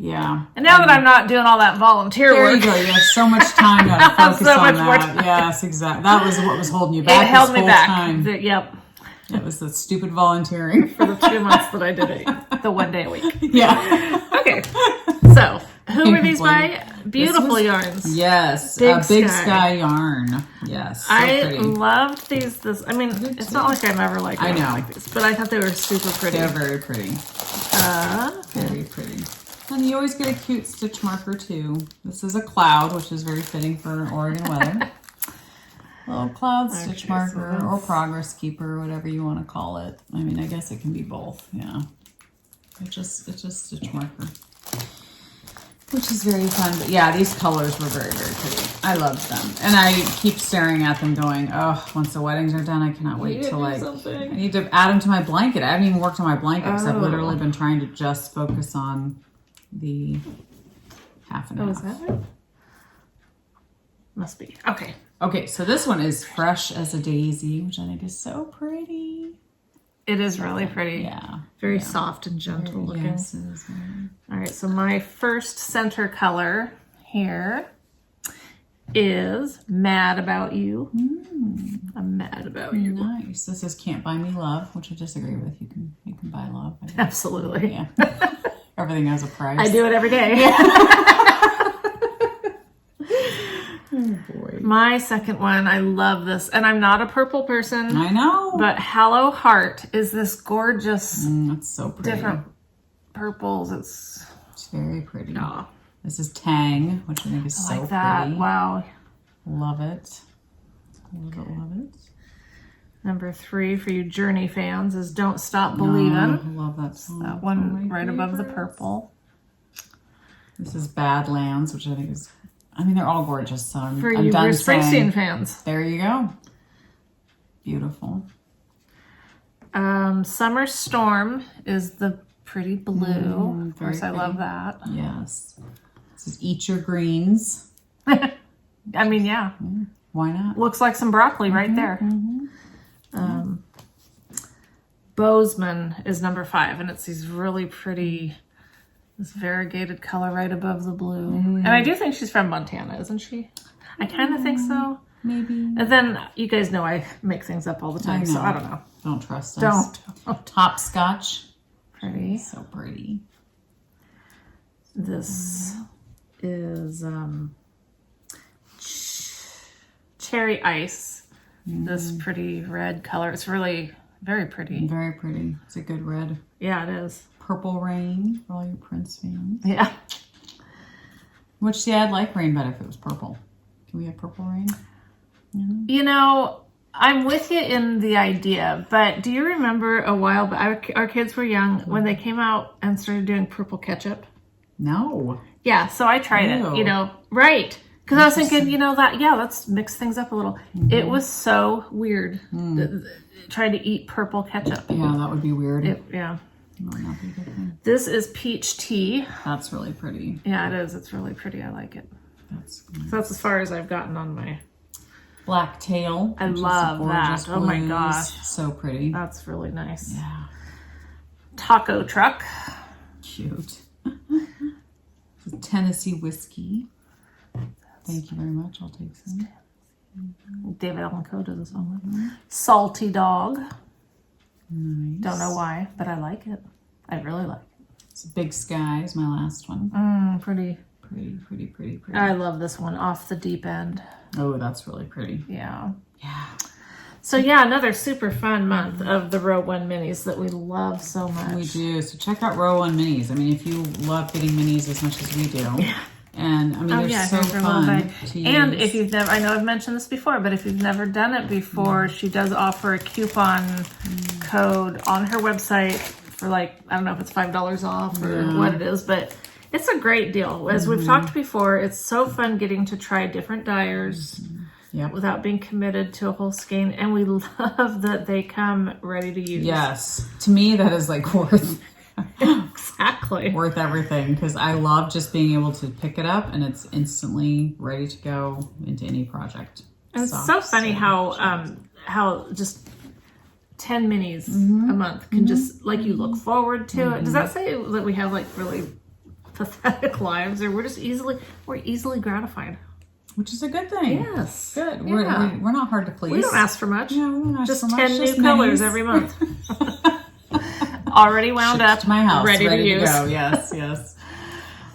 Yeah.
And now that I'm not doing all that volunteer
There
work.
you go. You have so much time now to focus
So
on
much more
that.
time.
Yes, exactly. That was what was holding you back.
It held
this
me
whole
back.
Time.
Yep.
It was the stupid volunteering.
For the 2 months that I did it. The 1 day a week.
Yeah.
Okay. So, who were these by? Beautiful yarns.
Yes.
Big
Big
Sky.
Sky yarn. Yes. So
I
pretty.
loved these. I mean, it's not like I've ever liked
I know.
like these, but I thought they were super pretty.
They're very pretty. Very pretty. And you always get a cute stitch marker too. This is a cloud, which is very fitting for Oregon weather. Little cloud stitch marker or progress keeper, whatever you want to call it. I mean, I guess it can be both. Yeah. It's just stitch marker, which is very fun. But yeah, these colors were very, very pretty. I loved them. And I keep staring at them going, oh, once the weddings are done, I cannot wait to I need to add them to my blanket. I haven't even worked on my blanket because I've literally been trying to just focus on the half and half.
Is that right? Must be. Okay.
Okay, so this one is Fresh as a Daisy, which I think is so pretty.
It is really pretty.
Yeah.
Very soft and gentle looking.
Yes, it is.
All right, so my first center color here is Mad About You. I'm mad about you.
Nice. This is Can't Buy Me Love, which I disagree with. You can buy love.
Absolutely.
Yeah. Everything has a price.
I do it every day.
Oh boy.
My second one, I love this. And I'm not a purple person.
I know.
But Hello Heart is this gorgeous,
it's so pretty.
different purples. It's
very pretty.
oh,
This is Tang, which I think is so
like that.
pretty.
Wow.
Love it. Love it.
Number 3 for you Journey fans is Don't Stop Believin'.
I love that song.
That one right above the purple.
This is Badlands, which I think is, I mean, they're all gorgeous. So I'm
For you
done
Bruce Springsteen
saying.
fans.
There you go. Beautiful.
Summer Storm is the pretty blue. Of course, I love that.
Yes. This is Eat Your Greens.
I mean, yeah.
Why not?
Looks like some broccoli right there. Bozeman is number 5, and it's these really pretty, this variegated color right above the blue. And I do think she's from Montana, isn't she? I kind of think so.
Maybe.
And then you guys know I make things up all the time, so I don't know.
Don't trust us.
Don't.
Hopscotch.
Pretty.
So pretty.
This is cherry ice. This pretty red color. It's really very pretty.
Very pretty. It's a good red.
Yeah, it is.
Purple Rain for all your Prince fans.
Yeah.
Which, see, I'd like rain better if it was purple. Can we have Purple Rain?
You know, I'm with you in the idea, but do you remember a while back, our kids were young, when they came out and started doing purple ketchup?
No.
Yeah, so I tried it, you know, right. Because I was thinking, you know, let's mix things up a little. It was so weird trying to eat purple ketchup.
Yeah, that would be weird.
Yeah.
That would not be a good thing.
This is peach tea.
That's really pretty.
Yeah, it is. It's really pretty. I like it.
That's
So that's as far as I've gotten on my...
Black Tail.
I love that. Oh my gosh.
So pretty.
That's really nice.
Yeah.
Taco truck.
Cute. Tennessee whiskey. Thank you very much. I'll take some.
David Allan Coe does this one. Salty dog.
Nice.
Don't know why, but I like it. I really like it.
It's Big Sky is my last one.
Pretty.
Pretty.
I love this one. Off the Deep End.
Oh, that's really pretty.
Yeah.
Yeah.
So yeah, another super fun month of the Row 1 minis that we love so much.
We do. So check out Row 1 minis. I mean, if you love getting minis as much as we do. Yeah. And I mean, they're so fun to use.
And if you've never, I know I've mentioned this before, but if you've never done it before, she does offer a coupon code on her website for like, I don't know if it's $5 off or what it is, but it's a great deal. As we've talked before, it's so fun getting to try different dyers without being committed to a whole skein. And we love that they come ready to use.
Yes. To me, that is like worth
exactly
worth everything, because I love just being able to pick it up and it's instantly ready to go into any project.
And it's so funny how just 10 minis a month can just, like, you look forward to it. Does that say that we have like really pathetic lives, or we're easily gratified?
Which is a good thing.
Yes.
Good.
Yeah.
We're not hard to please.
We don't ask for much.
Yeah, we don't ask
just
for much.
10 new colors every month. Already wound up,
to my house,
ready to use.
Go. Yes.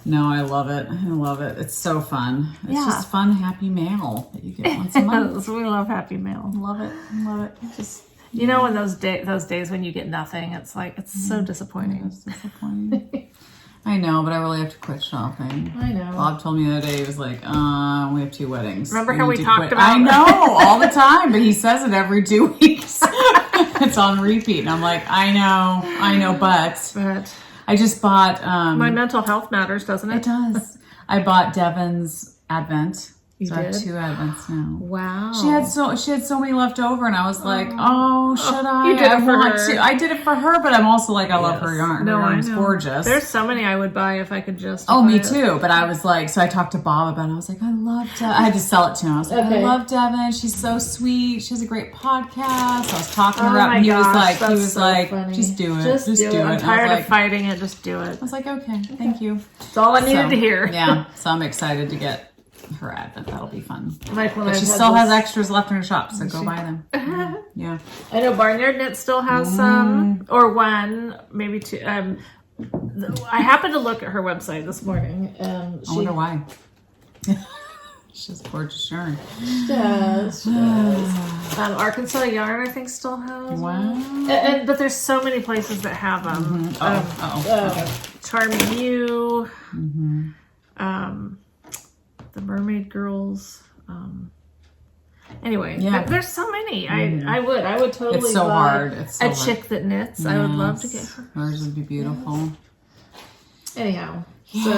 No, I love it. It's so fun. It's just fun, happy mail that you get once a month.
We love happy mail.
Love it.
Just, you know, when those days when you get nothing, it's like, it's so disappointing.
It's disappointing. I know, but I really have to quit shopping.
I know.
Bob told me the other day, he was like, we have 2 weddings.
Remember how we talked about
I know, all the time, but he says it every 2 weeks. It's on repeat. And I'm like, I know, but I just bought...
my mental health matters, doesn't it?
It does. I bought Devon's Advent.
You
so
did?
I have 2 Advents now.
Wow.
She had so many left over, and I was like, should I?
You did it for her.
I did it for her, but I'm also like, I love her yarn.
No,
Her yarn's gorgeous.
There's so many I would buy if I could just.
Oh, me too. But I was like, so I talked to Bob about it. I was like, I love Devon. I had to sell it to him. I was like, I love Devon. She's so sweet. She has a great podcast. I was talking her up, and he was like,
funny.
Just do it.
Just do it. I'm tired
of
fighting it. Just do it.
I was like, okay, thank you.
That's all I needed to hear.
Yeah. So I'm excited to get her Advent. That'll be fun.
Like when
but she still has extras left in her shop, so go buy them. Yeah.
I know Barnyard Knits still has some, or one, maybe 2. I happened to look at her website this morning, and
I wonder why. She has gorgeous yarn.
She does. Arkansas Yarn, I think, still has.
Wow.
But there's so many places that have them. Charming You. The Mermaid Girls. Anyway, there's so many. I would totally.
It's so hard. It's so
a chick that knits. Yes. I would love to get her.
Hers would be beautiful.
Anyhow, so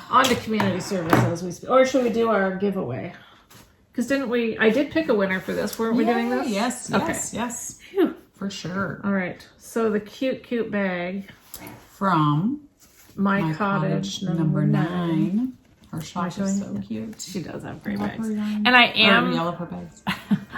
on to community services. Or should we do our giveaway? Because didn't we? I did pick a winner for this. Weren't we doing this?
Yes.
Okay.
Yes.
Phew.
For sure.
All right. So the cute bag
From
My Cottage number 9.
Her shop is so cute.
She does have great bags.
Yarn.
And I am
yellow her bags.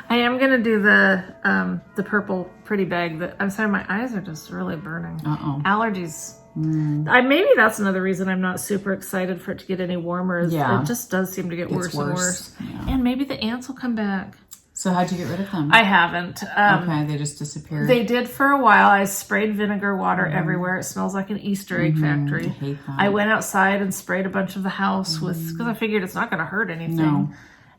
I am gonna do the purple pretty bag. That I'm sorry, my eyes are just really burning. Allergies. Maybe that's another reason I'm not super excited for it to get any warmer. Is It just does seem to get worse and worse.
Yeah.
And maybe the ants will come back.
So how'd you get rid of them?
I haven't.
Okay, they just disappeared.
They did for a while. I sprayed vinegar water everywhere. It smells like an Easter egg factory.
I hate that.
I went outside and sprayed a bunch of the house because I figured it's not going to hurt anything.
No.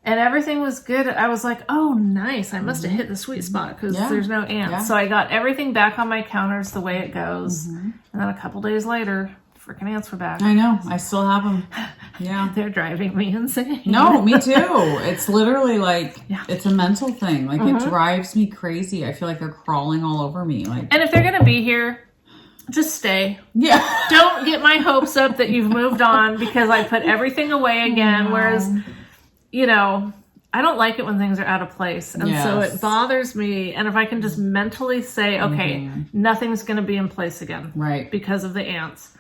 And everything was good. I was like, oh, nice. I must have hit the sweet spot because there's no ants.
Yeah.
So I got everything back on my counters the way it goes. And then a couple days later, freaking ants were back.
I know. I still have them. Yeah.
They're driving me insane.
No, me too. It's literally like, it's a mental thing. Like it drives me crazy. I feel like they're crawling all over me. Like,
and if they're going to be here, just stay.
Yeah.
Don't get my hopes up that you've moved on because I put everything away again. Whereas, you know, I don't like it when things are out of place. And so it bothers me. And if I can just mentally say, okay, nothing's going to be in place again.
Right.
Because of the ants.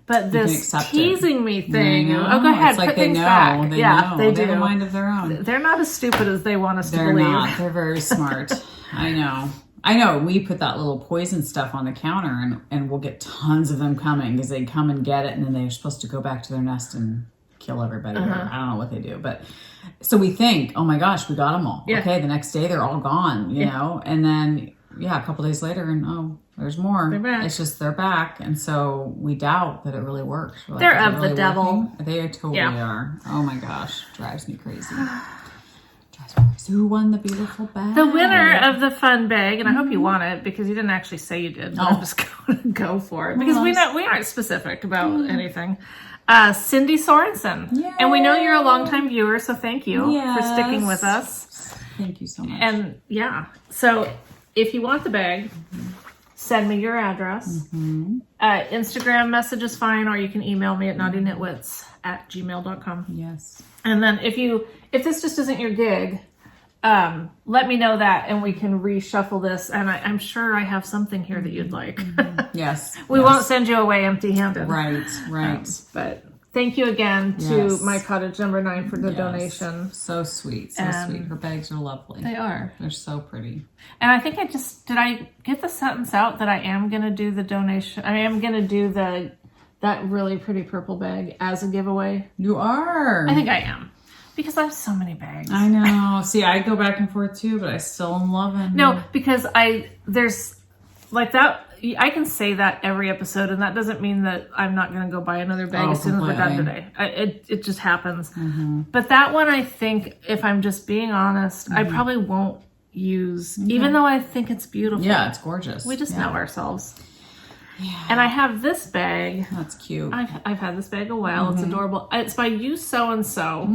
But this teasing me thing, go ahead,
it's like
put things
know.
back.
They know.
They
They
do.
have a mind of their own.
They're not as stupid as they want us to believe.
They're not. They're very smart. I know. We put that little poison stuff on the counter and we'll get tons of them coming because they come and get it and then they're supposed to go back to their nest and kill everybody. I don't know what they do. But so we think, oh my gosh, we got them all.
Yeah.
Okay, the next day they're all gone, you know? And then, a couple days later and there's more.
They're back.
It's just they're back. And so we doubt that it really works. We're like,
They're
is it
of the
really
devil.
working? They totally are. Oh my gosh. Drives me crazy. So who won the beautiful bag?
The winner of the fun bag, and I hope you want it because you didn't actually say you did. But I'm just going to go for it because we aren't specific about anything. Cindy Sorensen.
Yay.
And we know you're a longtime viewer, so thank you for sticking with us.
Thank you so much.
And so if you want the bag, send me your address. Instagram message is fine, or you can email me at knottyknitwits@gmail.com.
Yes.
And then if this just isn't your gig, let me know that and we can reshuffle this. And I'm sure I have something here that you'd like.
Yes.
We won't send you away empty-handed.
Right.
But thank you again to My Cottage number 9 for the donation.
So sweet. So sweet. Her bags are lovely.
They are.
They're so pretty.
And I think did I get the sentence out that I am going to do the donation? I am going to do that really pretty purple bag as a giveaway.
You are.
I think I am. Because I have so many bags.
I know. See, I go back and forth too, but I still am loving.
No, because there's like that. I can say that every episode, and that doesn't mean that I'm not going to go buy another bag as soon as we're done today. It just happens. But that one, I think, if I'm just being honest, I probably won't use, even though I think it's beautiful.
Yeah, it's gorgeous.
We just know ourselves. Yeah. And I have this bag.
That's cute.
I've had this bag a while. It's adorable. It's by Ewe Sew and Sew.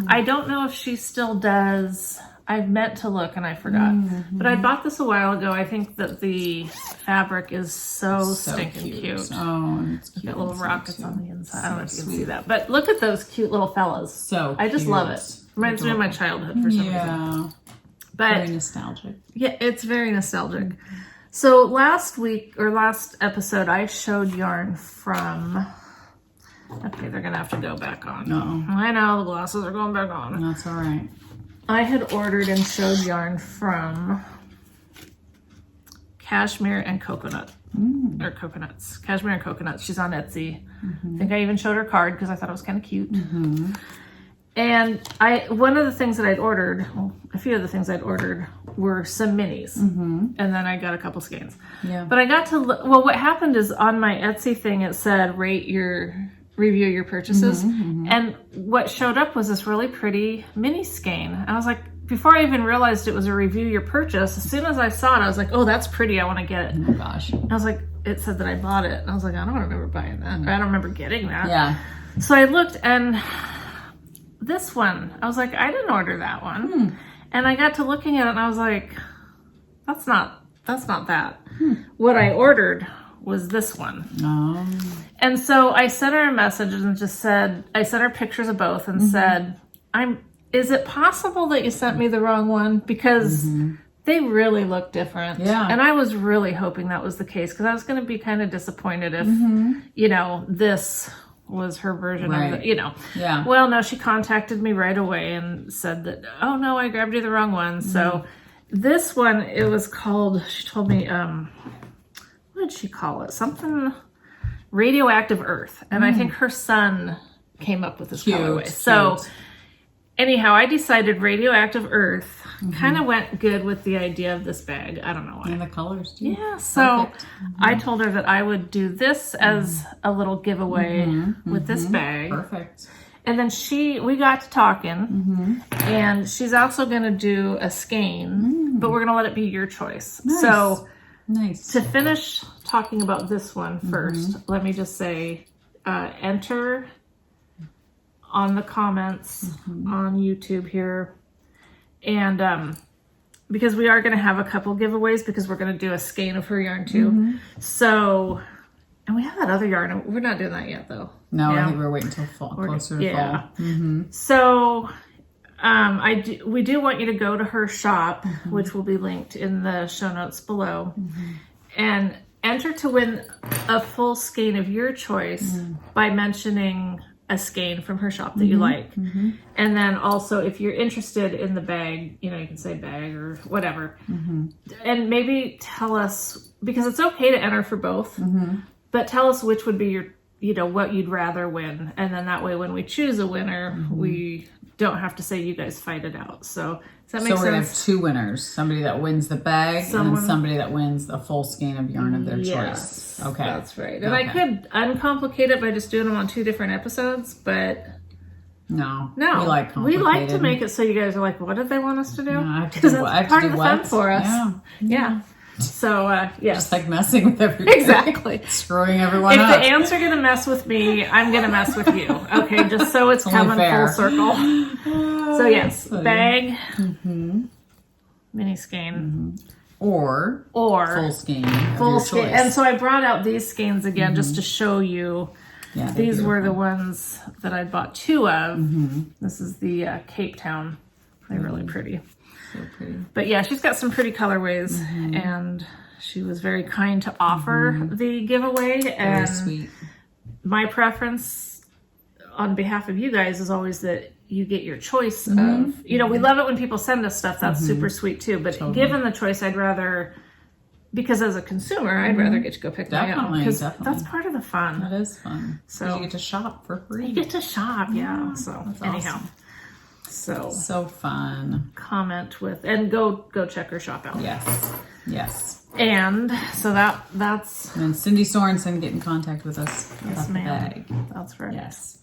I don't know if she still does. I've meant to look and I forgot. But I bought this a while ago. I think that the fabric is so stinking cute.
Oh, and it's cute.
Got little rockets on the inside. I don't know if you can see that. But look at those cute little fellas.
So
I just love it. Reminds me of my childhood for some reason. But
very nostalgic.
Yeah, it's very nostalgic. So last episode, I showed yarn from... Okay, they're going to have to go back on. I know, the glasses are going back on.
That's all right.
I had ordered and showed yarn from Cashmere and Coconut. Or Coconuts. Cashmere and Coconuts. She's on Etsy. I think I even showed her card because I thought it was kind of cute. And one of the things that I'd ordered, a few of the things I'd ordered were some minis. And then I got a couple skeins. Yeah. But I got to, what happened is on my Etsy thing, it said, review your purchases. And what showed up was this really pretty mini skein. And I was like, before I even realized it was a review your purchase, as soon as I saw it, I was like, oh, that's pretty. I want to get it.
Oh my gosh.
And I was like, it said that I bought it. And I was like, I don't remember buying that. Or I don't remember getting that.
Yeah.
So I looked and this one, I was like, I didn't order that one. And I got to looking at it and I was like, that's not that. What I ordered was this one. And so I sent her a message and just said, I sent her pictures of both and said, is it possible that you sent me the wrong one? Because They really look different.
Yeah.
And I was really hoping that was the case because I was going to be kind of disappointed if, this was her version of the,
Yeah.
Well, no, she contacted me right away and said that, oh no, I grabbed you the wrong one. So this one, it was called, she told me, what did she call it? Something Radioactive Earth. And I think her son came up with this colorway. So anyhow, I decided Radioactive Earth kind of went good with the idea of this bag. I don't know why.
And the colors too.
Yeah, so I told her that I would do this as a little giveaway with this bag.
Perfect.
And then we got to talking, and she's also going to do a skein, but we're going to let it be your choice.
Nice.
So
nice.
to finish talking about this one first, let me just say, enter on the comments on YouTube here. And because we are going to have a couple giveaways because we're going to do a skein of her yarn too. So, and we have that other yarn. We're not doing that yet though.
No, I think we're waiting until fall, closer to fall.
So we do want you to go to her shop, which will be linked in the show notes below, and enter to win a full skein of your choice by mentioning a skein from her shop that you like. And then also if you're interested in the bag, you can say bag or whatever. And maybe tell us, because it's okay to enter for both, but tell us which would be your, what you'd rather win. And then that way when we choose a winner, we don't have to say you guys fight it out. So does that make sense?
So we're going to have two winners. Somebody that wins the bag and then somebody that wins a full skein of yarn of their choice. Okay.
That's right. And I could uncomplicate it by just doing them on 2 different episodes, but
no. We like complicated.
We like to make it so you guys are like, what did they want us to do?
Because
that's part of the fun for us. Yeah. So, yes.
Just like messing with everybody.
Exactly.
Screwing everyone
up.
If
the ants are going to mess with me, I'm going to mess with you. Okay, just so it's coming full circle. So, yes, bag, mini skein.
Or full skein.
Full skein. And so I brought out these skeins again just to show you. Yeah, these were the ones that I bought 2 of. This is the Cape Town. They're really pretty. So pretty. But yeah, she's got some pretty colorways, and she was very kind to offer the giveaway. And
sweet.
My preference on behalf of you guys is always that you get your choice of, we love it when people send us stuff. That's super sweet too. But given the choice, I'd rather, because as a consumer, I'd rather get to go pick my own. Because that's part of the fun.
That is fun. So you get to shop for free.
You get to shop, yeah. So anyhow.
Awesome.
So
fun.
Comment with, and go check her shop out.
Yes.
And so that's.
And Cindy Sorensen get in contact with us about the bag.
That's right.
Yes.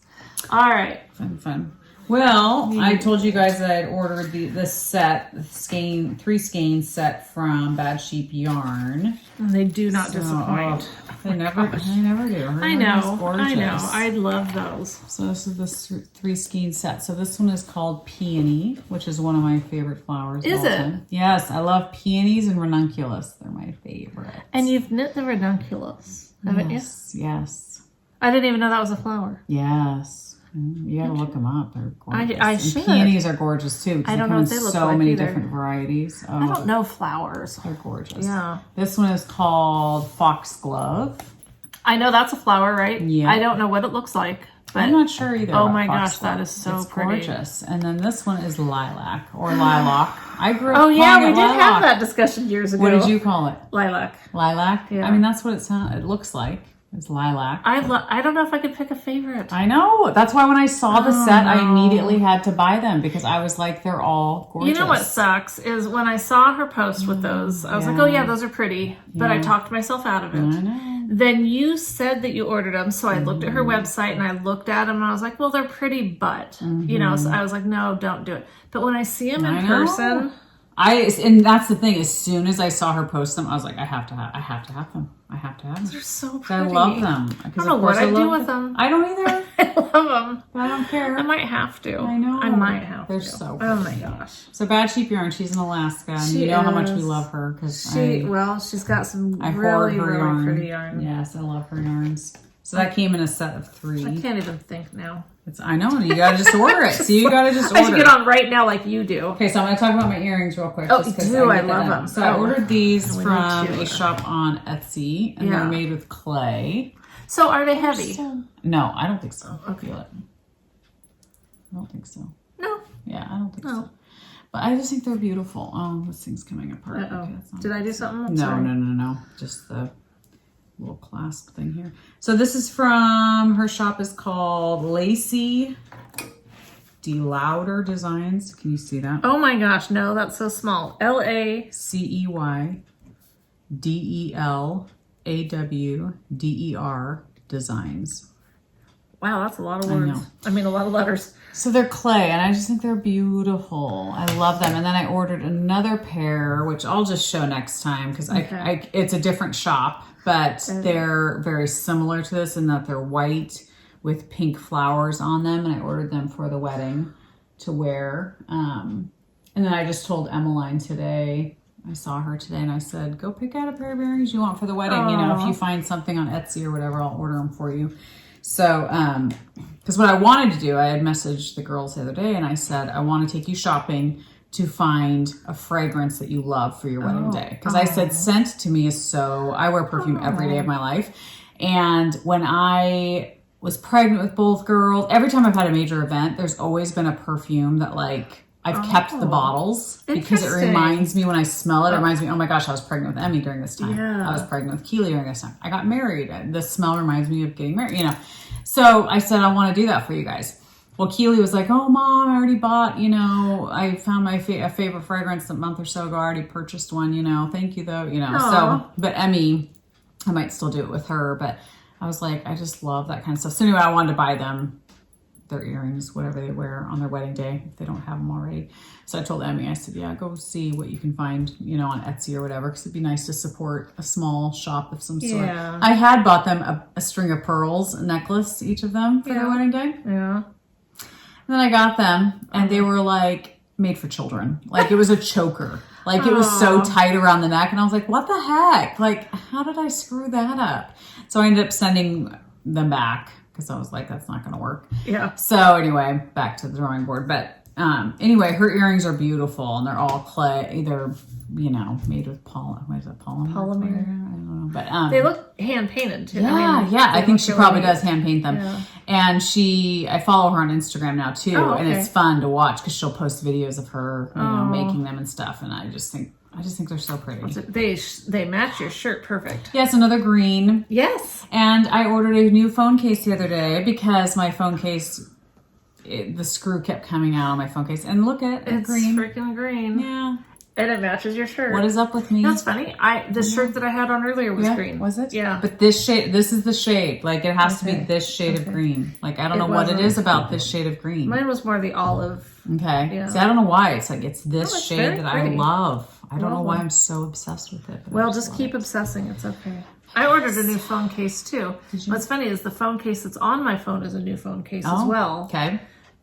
All right.
Fun. Well, I told you guys that I'd ordered this set, the 3 skein set from Bad Sheep Yarn.
And they do not disappoint.
They never do.
I know. I love those.
So this is the 3 skein set. So this one is called Peony, which is one of my favorite flowers.
Is it?
Yes, I love peonies and ranunculus. They're my favorite.
And you've knit the ranunculus, haven't you?
Yes.
I didn't even know that was a flower.
Yes. You gotta look them up. They're gorgeous.
I should.
Peonies are gorgeous too.
I don't know if they look
so
like
many
either.
different varieties.
I don't know flowers.
They're gorgeous.
Yeah.
This one is called Foxglove.
I know that's a flower, right?
Yeah.
I don't know what it looks like. But
I'm not sure either.
Oh my gosh, that is so pretty.
Gorgeous. And then this one is Lilac or Lilac. I grew up
calling we did
lilac.
have that discussion years ago.
What did you call it?
Lilac.
Lilac?
Yeah.
I mean, that's what it looks like. It's lilac.
I don't know if I could pick a favorite.
I know. That's why when I saw the set, I immediately had to buy them because I was like, they're all gorgeous.
You know what sucks is when I saw her post with those, I was like, oh yeah, those are pretty. But I talked myself out of it.
I know.
Then you said that you ordered them, so I looked at her website and I looked at them and I was like, well, they're pretty, but so I was like, no, don't do it. But when I see them in person,
and that's the thing. As soon as I saw her post them, I was like, I have to have them. I have to have them.
They're so pretty.
I love them.
I don't know what I'd do with them.
I don't either.
I love them.
I don't care.
I might have to.
I know.
I might have
They're
to.
so pretty.
Oh my gosh.
So Bad Sheep Yarn, she's in Alaska. And you know how much we love her because
she's got some really pretty yarn.
Yes, I love her yarns. So that came in a set of 3.
I can't even think now.
I know, you gotta just order it. So you gotta just order.
I should get on right now like you do.
Okay, so I'm gonna talk about my earrings real quick.
Oh, do I love them.
So I ordered these from a shop on Etsy, and they're made with clay.
So are they heavy?
No, I don't think so.
Okay.
Feel it. I don't think so.
No.
Yeah, I don't think so. But I just think they're beautiful. Oh, this thing's coming apart. Okay,
did I do something?
No. Just the little clasp thing here. So this is from, her shop is called Lacey DeLauder Designs. Can you see that?
Oh my gosh, no, that's so small.
LACEYDELAWDER Designs.
Wow, that's a lot of words. I mean, a lot of letters.
So they're clay, and I just think they're beautiful. I love them. And then I ordered another pair, which I'll just show next time because it's a different shop, but they're very similar to this in that they're white with pink flowers on them, and I ordered them for the wedding to wear. And then I just told Emmeline today, I saw her today, and I said, go pick out a pair of earrings you want for the wedding. Aww. You know, if you find something on Etsy or whatever, I'll order them for you. So, because what I wanted to do, I had messaged the girls the other day, and I said, I want to take you shopping to find a fragrance that you love for your wedding day. Because I said, scent to me is so, I wear perfume every day of my life. And when I was pregnant with both girls, every time I've had a major event, there's always been a perfume that like, I've kept the bottles because it reminds me when I smell it, it reminds me, oh my gosh, I was pregnant with Emmy during this time. Yeah. I was pregnant with Keely during this time. I got married. The smell reminds me of getting married, you know. So I said, I want to do that for you guys. Well, Keely was like, oh, Mom, I already bought, you know, I found my favorite fragrance a month or so ago. I already purchased one, you know. Thank you, though, you know. Aww. So, but Emmy, I might still do it with her. But I was like, I just love that kind of stuff. So anyway, I wanted to buy them their earrings, whatever they wear on their wedding day, if they don't have them already. So I told Emmy, I said, yeah, go see what you can find, you know, on Etsy or whatever, because it'd be nice to support a small shop of some sort. Yeah. I had bought them a string of pearls, a necklace, each of them for their wedding day. Yeah. And then I got them, and they were like made for children. Like it was a choker. Like it was so tight around the neck, and I was like, what the heck? Like, how did I screw that up? So I ended up sending them back, because I was like, that's not going to work. Yeah. So anyway, back to the drawing board. But anyway, her earrings are beautiful, and they're all clay. They're, you know, made with polymer. What is it? Polymer? Polymer. I don't know. But they look hand painted too. Yeah, I think she probably does hand paint them. Yeah. And I follow her on Instagram now too, and it's fun to watch because she'll post videos of her, you know, making them and stuff. And I just think they're so pretty.
They match your shirt perfect.
Yes, another green.
Yes.
And I ordered a new phone case the other day because my phone case, the screw kept coming out on my phone case. And look at it's green.
It's freaking green.
Yeah.
And it matches your shirt.
What is up with me?
That's funny. The shirt that I had on earlier was green.
Was it?
Yeah.
But this is the shade. Like it has to be this shade of green. Like I don't know what it is about this shade of green.
Mine was more the olive.
Okay. Yeah. See, I don't know why. It's like, it's this shade that I love. I don't know why I'm so obsessed with it.
Well, just keep obsessing. It's okay. I ordered a new phone case too. What's funny is the phone case that's on my phone is a new phone case as well. Okay.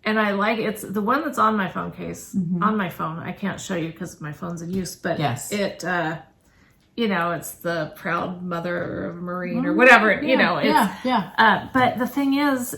And I like it's the one that's on my phone case on my phone. I can't show you because my phone's in use, but it, you know, it's the proud mother of a Marine or whatever. You know, it's, but the thing is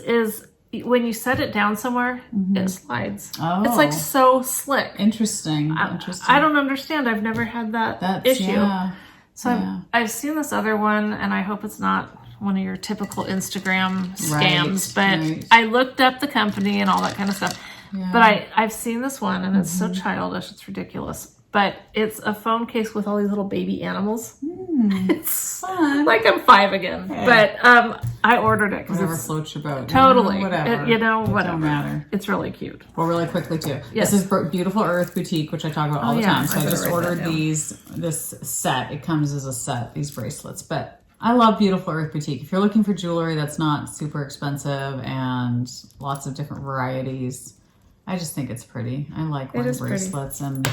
when you set it down somewhere, it slides. Oh. It's like so slick.
Interesting.
I don't understand. I've never had that issue. Yeah. So I've seen this other one, and I hope it's not one of your typical Instagram scams. But I looked up the company and all that kind of stuff. Yeah. But I've seen this one, and it's so childish. It's ridiculous. But it's a phone case with all these little baby animals. It's fun. Like I'm 5 again. Okay. But I ordered it.
Whatever floats your boat.
Totally.
Whatever.
You know, whatever.
Don't matter.
It's really cute.
Well, really quickly too. Yes. This is Beautiful Earth Boutique, which I talk about all the time. So I just ordered this set. It comes as a set, these bracelets. But I love Beautiful Earth Boutique. If you're looking for jewelry that's not super expensive and lots of different varieties, I just think it's pretty. I like wearing bracelets, and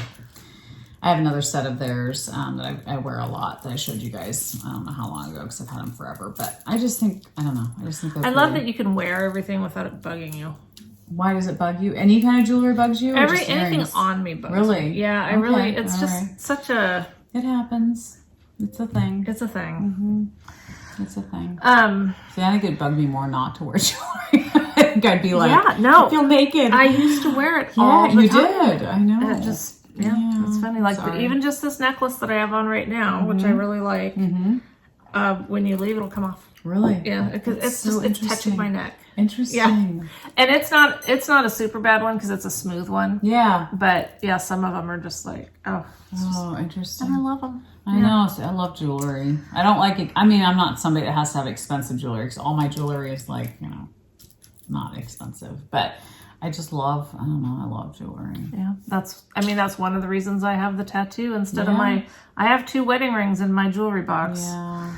I have another set of theirs that I wear a lot that I showed you guys. I don't know how long ago because I've had them forever, but I just think, I don't know. I just think they're pretty.
Love that you can wear everything without it bugging you.
Why does it bug you? Any kind of jewelry bugs you?
Anything on me bugs me. Yeah, it's just such a...
It happens. It's a thing.
It's a thing.
It's a thing.
See,
I think it'd bug me more not to wear jewelry. I think I'd be like,
yeah, no.
I feel naked.
I used to wear it all the time.
You did. I know.
And it just, it's funny. Like, but even just this necklace that I have on right now, which I really like, when you leave, it'll come off.
Really?
Yeah, because it's touching my neck.
Interesting.
Yeah. And it's not a super bad one because it's a smooth one.
Yeah.
But yeah, some of them are just like,
interesting.
And I love them.
I know. So I love jewelry. I don't like it. I mean, I'm not somebody that has to have expensive jewelry because all my jewelry is like, not expensive. But I just love, I don't know, I love jewelry.
Yeah. That's one of the reasons I have the tattoo instead of I have 2 wedding rings in my jewelry box.
Yeah.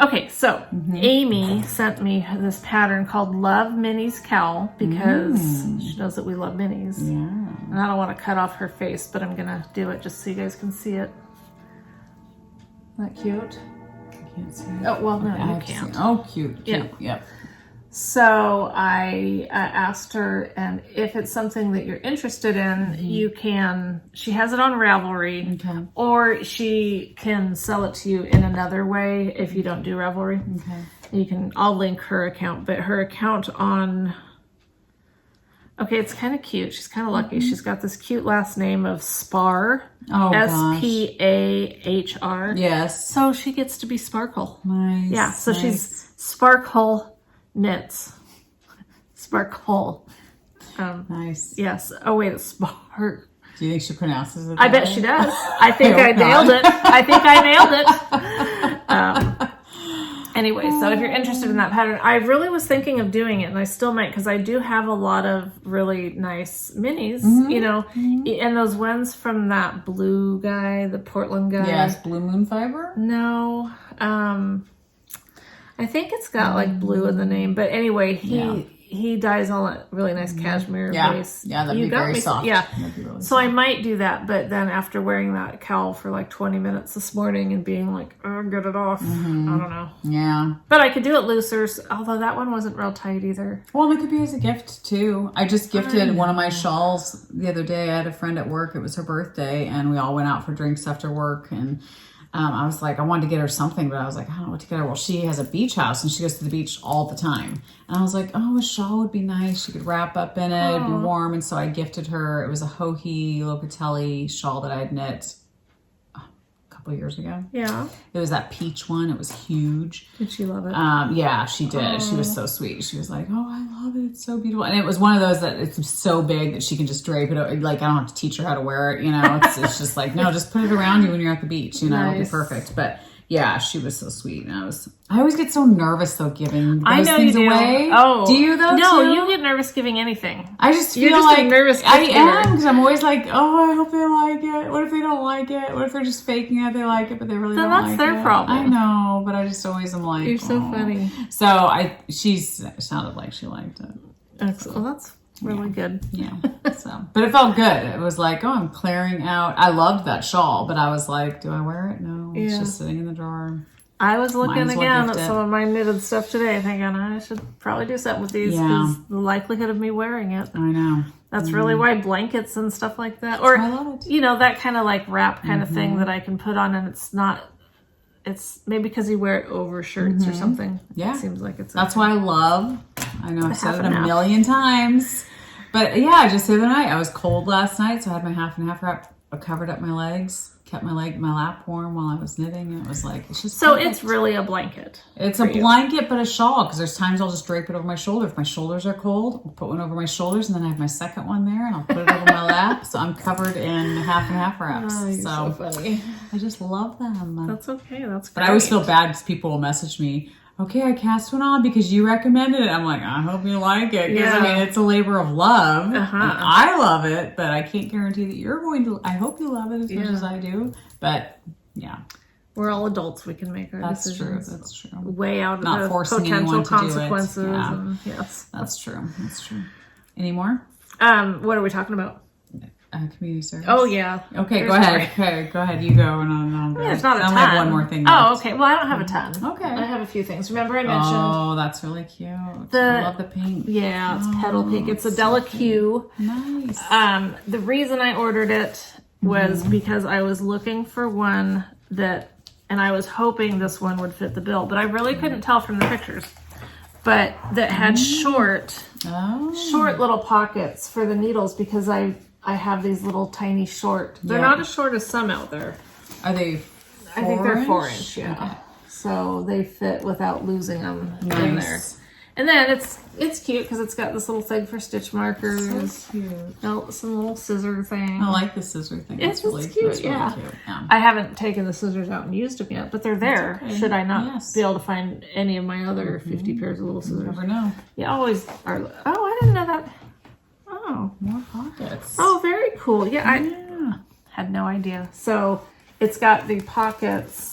Okay, so Amy sent me this pattern called Love Minnie's Cowl because she knows that we love minis.
Yeah.
And I don't want to cut off her face, but I'm going to do it just so you guys can see it. Isn't that cute?
I can't see it.
Oh, well, no, you can't.
Oh, cute.
Yeah.
Yep.
So I asked her, and if it's something that you're interested in, you can, she has it on Ravelry, or she can sell it to you in another way if you don't do Ravelry. I'll link her account, but her account on, it's kind of cute. She's kind of lucky. She's got this cute last name of Spar.
Oh,
Spahr.
Yes.
So she gets to be Sparkle.
Nice.
Yeah, so she's Sparkle Knits. Sparkle.
Nice.
Yes. Oh, wait, it's Spark.
Do you think she pronounces it?
I bet she does. I think I nailed it. I think I nailed it. Anyway, so if you're interested in that pattern, I really was thinking of doing it, and I still might because I do have a lot of really nice minis, and those ones from that blue guy, the Portland guy.
Yes, Blue Moon Fiber?
No. I think it's got like blue in the name, but anyway, he dyes all that really nice cashmere base.
Yeah, that'd be very soft.
Yeah,
really
so I might do that, but then after wearing that cowl for like 20 minutes this morning and being like, oh, get it off, I don't know.
Yeah,
but I could do it looser, although that one wasn't real tight either.
Well, it could be as a gift too. I just gifted one of my shawls the other day. I had a friend at work. It was her birthday, and we all went out for drinks after work, and I was like, I wanted to get her something, but I was like, I don't know what to get her. Well, she has a beach house and she goes to the beach all the time. And I was like, oh, a shawl would be nice. She could wrap up in it, it'd be warm. And so I gifted her, it was a Hohi Locatelli shawl that I had knit a couple of years ago.
Yeah.
It was that peach one. It was huge.
Did she love it?
Yeah, she did. She was so sweet. She was like, oh, I love it. It's so beautiful. And it was one of those that it's so big that she can just drape it. Like, I don't have to teach her how to wear it. It's just like, no, just put it around you when you're at the beach. It'll be perfect. But yeah, she was so sweet. And I always get so nervous though giving those things away.
Oh,
do you though?
No,
too?
You get nervous giving anything.
I just feel
You're just
like
a nervous
I am because I'm always like, oh, I hope they like it. What if they don't like it? What if they're just faking it? They like it, but they really don't like it.
Then that's their problem.
I know, but I just always am like,
you're so funny.
So she sounded like she liked it.
Excellent. Well, that's really good.
Yeah. But it felt good. It was like, oh, I'm clearing out. I loved that shawl, but I was like, do I wear it? No, it's just sitting in the drawer.
I was looking again at some of my knitted stuff today, thinking I should probably do something with these because the likelihood of me wearing it.
I know.
That's really why blankets and stuff like that, or
I love it.
That kind of like wrap kind of thing that I can put on, and it's maybe because you wear it over shirts or something. Yeah, it seems like it's.
That's why I know I've said it a million times, but yeah, just the other night I was cold last night, so I had my half and half wrap covered up my legs. Kept my lap warm while I was knitting, and it was like, it's just so perfect. It's really a blanket. It's a blanket, but a shawl, because there's times I'll just drape it over my shoulder. If my shoulders are cold, I'll put one over my shoulders, and then I have my second one there, and I'll put it over my lap, so I'm covered in half and half wraps.
Oh, you're so funny.
I just love them.
That's okay. That's great.
But I always feel bad because people will message me, okay, I cast one on because you recommended it. I'm like, I hope you like it. Because, it's a labor of love. And I love it, but I can't guarantee that you're going to. I hope you love it as much as I do. But, yeah. We're all adults. We can make our decisions. That's true. Way out of the potential consequences. And, yes. That's true. Any more? What are we talking about? Community service. Oh, yeah. Okay, go ahead. Okay, go ahead. You go. And there's not a ton. I have one more thing. Oh, okay. Well, I don't have a ton. Okay. I have a few things. Remember I mentioned. Oh, that's really cute. I love the pink. Yeah, it's petal pink. It's a Della Q. Nice. The reason I ordered it was because I was looking for one that
and I was hoping this one would fit the bill, but I really couldn't tell from the pictures. But that had short little pockets for the needles because I have these little tiny short. They're not as short as some out there.
Are they 4
I think they're 4-inch,
inch?
yeah.
Okay.
So they fit without losing them in there. And then it's cute because it's got this little thing for stitch markers.
So cute.
Oh, some little scissor thing.
I like the scissor thing.
It's
really
cute,
that's really
yeah.
cute. Yeah.
I haven't taken the scissors out and used them yet, but they're there.
Okay.
Should I not
Yes.
be able to find any of my other 50 pairs of little
You
scissors?
never know.
You always are. Oh, I didn't know that. Oh.
More pockets.
Oh, very cool. Yeah, I
Yeah.
had no idea. So it's got the pockets.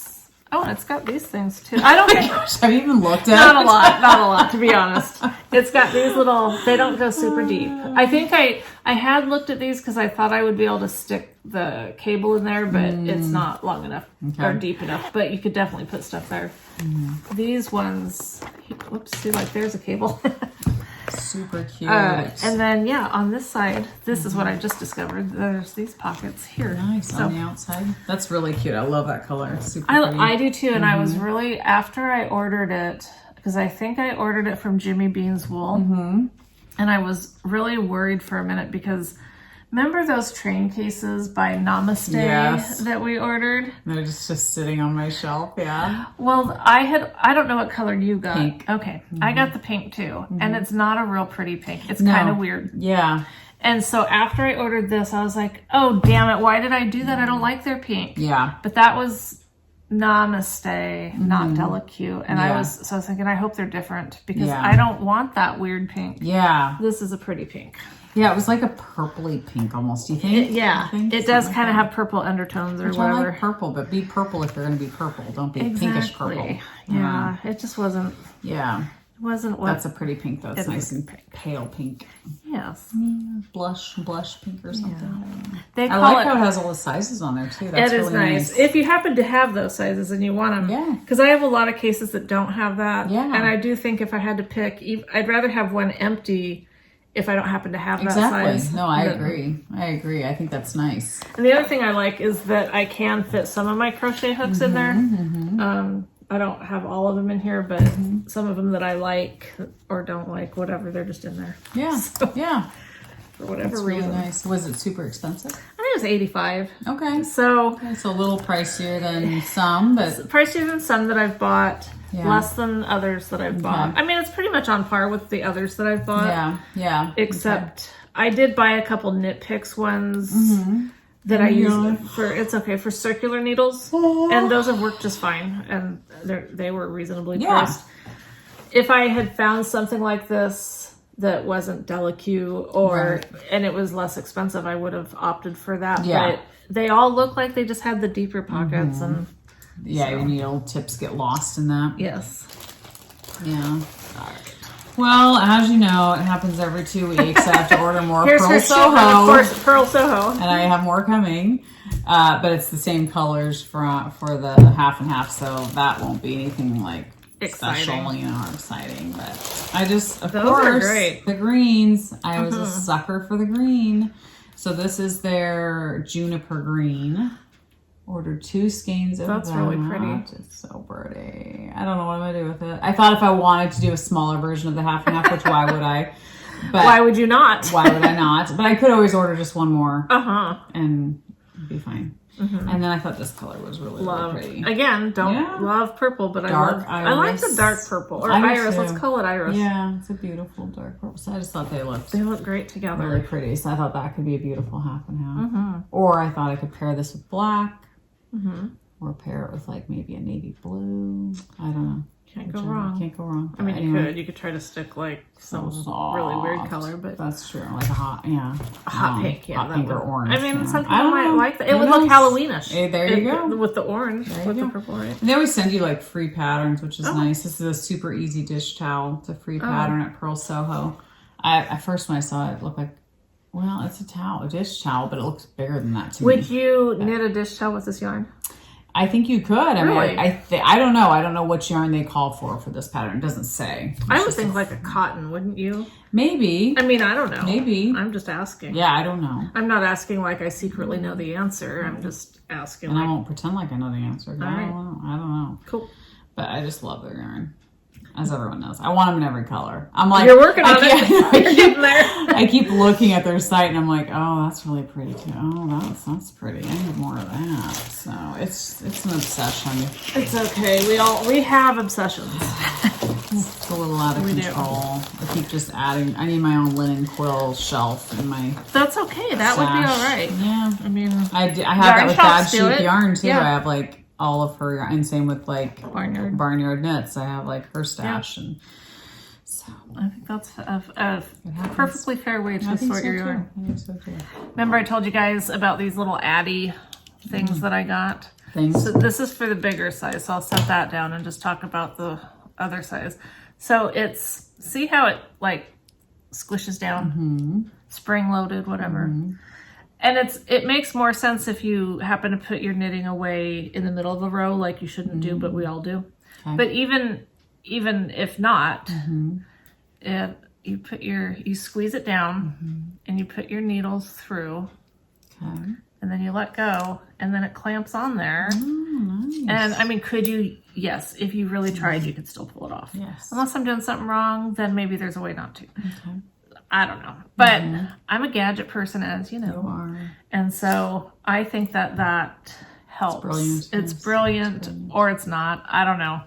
Oh, and it's got these things too. I don't think.
Have you even looked at
Not
it?
not a lot, to be honest. It's got these little, they don't go super deep. I think I had looked at these because I thought I would be able to stick the cable in there, but it's not long enough or deep enough. But you could definitely put stuff there. These ones, whoops, see, like there's a cable.
Super cute.
And then, yeah, on this side, this is what I just discovered. There's these pockets here.
Nice
So,
on the outside. That's really cute. I love that color. It's super pretty.
I do too, and I was really, after I ordered it, because I think I ordered it from Jimmy Bean's Wool, and I was really worried for a minute because remember those train cases by Namaste that we ordered?
They're just sitting on my shelf, yeah.
Well, I don't know what color you got.
Pink.
Okay, I got the pink too, and it's not a real pretty pink. It's kind of weird.
Yeah.
And so after I ordered this, I was like, oh, damn it, why did I do that? I don't like their pink.
Yeah.
But that was Namaste, not Delicute. And I was thinking, I hope they're different because I don't want that weird pink.
Yeah.
This is a pretty pink.
Yeah, it was like a purpley pink almost. Do you think?
It does kind of have purple undertones or
Which
whatever.
I like purple, but be purple if you're going to be purple. Don't be pinkish purple.
Yeah, it just wasn't.
Yeah.
It wasn't what.
That's a pretty pink though. It's nice and
pink.
pale pink.
Yes.
Blush pink or something.
They
I
call
like
it.
how it has all the sizes on there too. That's
It is
really
nice. If you happen to have those sizes and you want them.
Yeah.
Because I have a lot of cases that don't have that.
Yeah.
And I do think if I had to pick, I'd rather have one empty if I don't happen to have that size.
No, I agree. I think that's nice.
And the other thing I like is that I can fit some of my crochet hooks in there. I don't have all of them in here, but some of them that I like or don't like, whatever, they're just in there.
Yeah. Yeah.
For whatever
That's
reason.
really nice. Was it super expensive?
I think it was $85.
Okay.
So
It's a little pricier than some, but
pricier than some that I've bought,
Yeah.
less than others that I've bought. I mean, it's pretty much on par with the others that I've bought.
yeah.
Except I did buy a couple Knit Picks ones that I use for circular needles, and those have worked just fine, and they were reasonably priced. If I had found something like this that wasn't Delicute and it was less expensive, I would have opted for that.
Yeah.
But they all look like they just had the deeper pockets and
your needle tips get lost in that.
yes.
Yeah. Well, as you know, it happens every 2 weeks. I have to order more
Here's
Pearl
her
Soho.
of course, Pearl Soho.
And I have more coming. But it's the same colors for the half and half, so that won't be anything like
Exciting.
special, or exciting. But I just, of
Those
course,
are great.
the greens. I was a sucker for the green. So this is their Juniper Green. Ordered 2 skeins of
That's
that.
really pretty.
It's so pretty. I don't know what I'm gonna do with it. I thought if I wanted to do a smaller version of the half and half, which why would I? But
Why would you not?
why would I not? But I could always order just one more and be fine. And then I thought this color was really pretty.
Again, don't love purple, but I like the dark purple or
I do
iris.
too.
Let's call it iris.
Yeah, it's a beautiful dark purple. So I just thought they look
great together.
really pretty. So I thought that could be a beautiful half and half. Or I thought I could pair this with black. Or pair it with like maybe a navy blue. I don't know.
Can't go wrong.
Can't go wrong.
I mean, you could try to stick like some really weird color, but
that's true. Like a hot
pink,
hot pink or orange.
I mean, some people
I don't
might
know.
like that. It would look Halloweenish.
Hey, there you go.
With the orange, with
go.
the purple, right?
And they always send you like free patterns, which is nice. This is a super easy dish towel. It's a free pattern at Pearl Soho. At first when I saw it, it looked like, well, it's a dish towel, but it looks bigger than that to me.
Would you knit a dish towel with this yarn?
I think you could. I
Really?
mean, I don't know. I don't know which yarn they call for this pattern. It doesn't say.
I would think like a cotton, wouldn't you?
Maybe.
I mean, I don't know.
Maybe.
I'm just asking.
Yeah, I don't know.
I'm not asking like I secretly know the answer. I'm just asking.
And
Like,
I won't pretend like I know the answer. I
right.
don't know. I don't know.
Cool.
But I just love their yarn. As everyone knows. I want them in every color. I'm like,
You're working on it. You're getting there.
I keep looking at their site and I'm like, oh, that's really pretty too. Oh, that's pretty. I need more of that. So it's an obsession.
It's okay. We have obsessions.
It's a little out of control. I keep just adding. I need my own linen quill shelf in my.
That's okay. That would be all right.
Yeah.
I mean,
I have that with Bad Sheep yarn too.
Yeah.
I have like all of her yarn, and same with like
Barnyard
Knits. I have like her stash, and so
I think that's a perfectly fair way to sort your yarn.
I think so too.
Remember I told you guys about these little Addi things that I got?
Things.
So this is for the bigger size, so I'll set that down and just talk about the other size. So it's, see how it like squishes down? Spring loaded, whatever. And it makes more sense if you happen to put your knitting away in the middle of a row, like you shouldn't do, but we all do. Okay. But even if not, you squeeze it down and you put your needles through, and then you let go, and then it clamps on there. Nice. And I mean, could you? Yes, if you really tried, you could still pull it off. Yes. Unless I'm doing something wrong, then maybe there's a way not to. Okay. I don't know, but I'm a gadget person, as you know.
You are.
And so I think that helps. It's brilliant, or it's not. I don't know.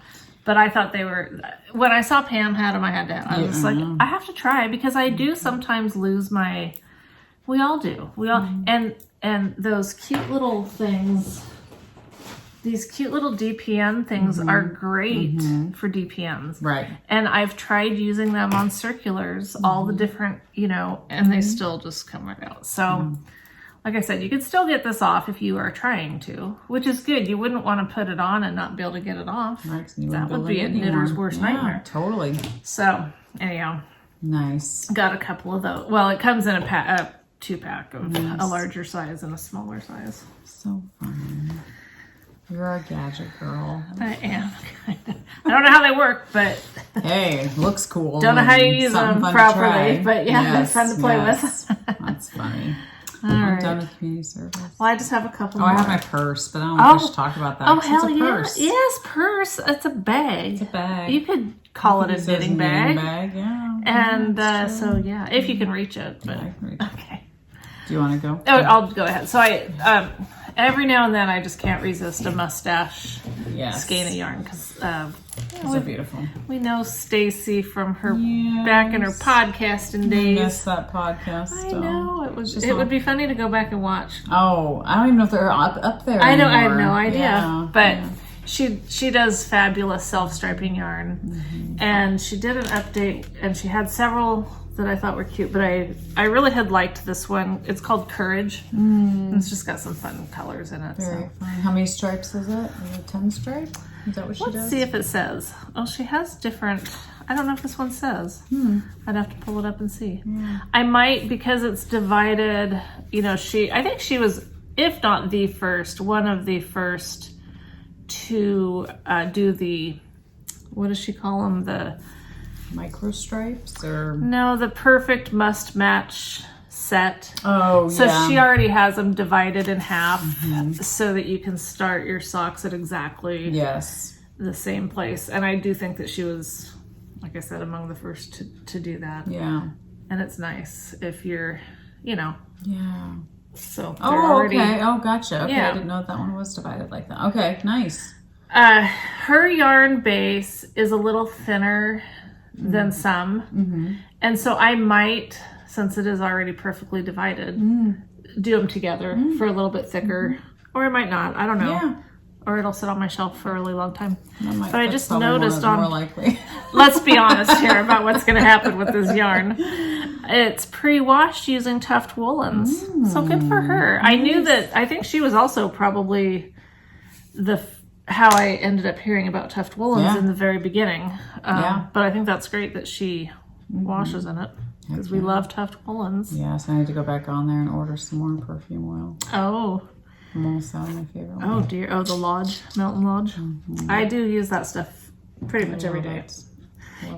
But I thought they were, when I saw Pam had them, I had to, I was like, I have to try, because I do sometimes lose we all do. We all, and those cute little things, these cute little DPN things are great for DPNs. Right. And I've tried using them on circulars, all the different, and they still just come right out. So, like I said, you could still get this off if you are trying to, which is good. You wouldn't want to put it on and not be able to get it off. Right. That would be a knitter's worst nightmare.
Totally.
So, anyhow.
Nice.
Got a couple of those. Well, it comes in a 2-pack of a larger size and a smaller size.
So fun. You're a gadget girl.
I am. I don't know how they work, but
hey, looks cool.
Don't know how you use them properly, but yeah, it's fun to play with.
That's funny.
I'm
done with community service.
Well, I just have a couple more.
I have my purse, but I don't know if we should talk about that.
Oh, hell
it's a purse.
Yes, purse. It's a bag.
It's a bag.
You could call it a knitting bag.
Yeah.
And so, yeah, if you can reach it. But,
I can reach it.
Okay.
Do you want to go?
Oh, I'll go ahead. So every now and then I just can't resist a mustache skein of yarn, because
those are beautiful.
We know Stacy from her back in her podcasting days.
I missed that podcast.
I know it would be funny to go back and watch.
Oh, I don't even know if they're up there.
I know,
anymore.
I have no idea, but she does fabulous self-striping yarn, and she did an update, and she had several that I thought were cute, but I really had liked this one. It's called Courage. It's just got some fun colors in it.
Very fun. How many stripes is it? Is it 10 stripe? Is that what she does?
Let's see if it says. Oh, she has different. I don't know if this one says. I'd have to pull it up and see. I might, because it's divided. I think she was, if not the first, one of the first to do the, what does she call them? The
micro stripes, or
no, the perfect must match set.
Oh,
so she already has them divided in half, so that you can start your socks at exactly the same place. And I do think that she was, like I said, among the first to do that. Yeah, and it's nice if you're, So
okay. Oh, gotcha. Okay, I didn't know that one was divided like that. Okay, nice.
Her yarn base is a little thinner than some, and so I might, since it is already perfectly divided, do them together for a little bit thicker, or I might not. I don't know. Or it'll sit on my shelf for a really long time. But I just noticed more likely. Let's be honest here about what's going to happen with this yarn. It's pre-washed using Tuft Woolens, so good for her. Nice. I knew that. I think she was also probably how I ended up hearing about Tuft Woolens in the very beginning. But I think that's great that she washes in it, because we love Tuft Woolens.
Yeah, so I need to go back on there and order some more perfume oil.
Oh,
I'm also my favorite one.
Oh dear. Oh, the Lodge, Mountain Lodge. I do use that stuff pretty much every day.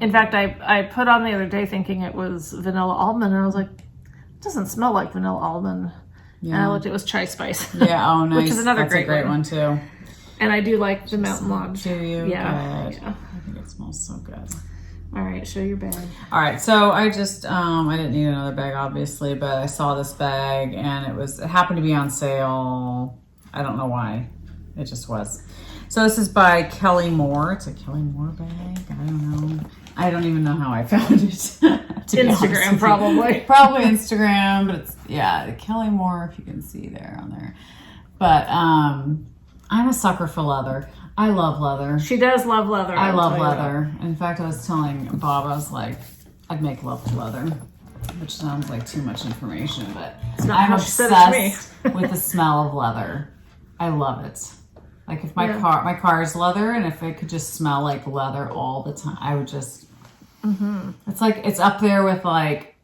In fact, I put on the other day thinking it was vanilla almond, and I was like, it doesn't smell like vanilla almond. Yeah. And I looked, it was chai spice.
Yeah, oh nice.
Which is another
great one too.
And I do like the Mountain Lodge.
Do you?
Yeah.
Good. Yeah. I think it smells so good.
All right, show your bag.
All right, so I just, I didn't need another bag, obviously, but I saw this bag, and it happened to be on sale. I don't know why. It just was. So this is by Kelly Moore. It's a Kelly Moore bag. I don't know. I don't even know how I found it.
Instagram, probably.
Probably Instagram, but it's, yeah, Kelly Moore, if you can see there on there. But I'm a sucker for leather. I love leather.
She does love leather.
I love leather. In fact, I was telling Bob, I was like, I'd make love to leather, which sounds like too much information, but I'm obsessed with the smell of leather. I love it. Like if my car is leather, and if it could just smell like leather all the time, I would just, it's like, it's up there with like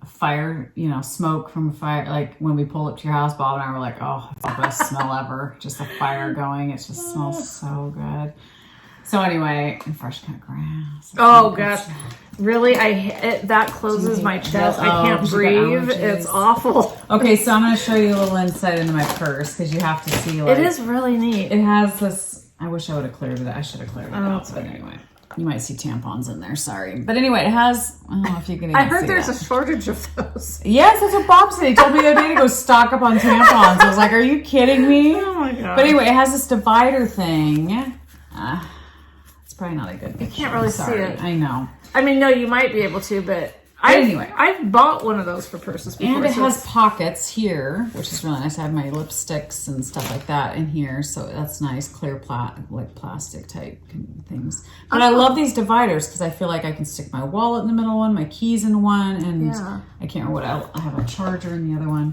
fire, smoke from a fire. Like when we pulled up to your house, Bob and I were like, oh, it's the best smell ever. Just a fire going. It just smells so good. So anyway, and fresh cut grass.
Oh gosh. Really? That closes my chest. I can't breathe. It's awful.
Okay, so I'm going to show you a little insight into my purse because you have to see. Like,
it is really neat.
It has this. I wish I would have cleared it. I should have cleared it out. But anyway, you might see tampons in there. Sorry, but anyway, it has. I don't know if you can. Even
I heard there's
that.
a shortage of those.
Yes, that's what Bob said. He told me the other day to go stock up on tampons. I was like, "Are you kidding me?"
Oh my god!
But anyway, it has this divider thing. It's probably not a good picture.
You can't really see it.
I know.
I mean, no, you might be able to, but
anyway,
I've bought one of those for purses before.
And it has pockets here, which is really nice. I have my lipsticks and stuff like that in here, so that's nice, clear plastic type things. But I love these dividers because I feel like I can stick my wallet in the middle one, my keys in one, and I can't remember what I have a charger in the other one.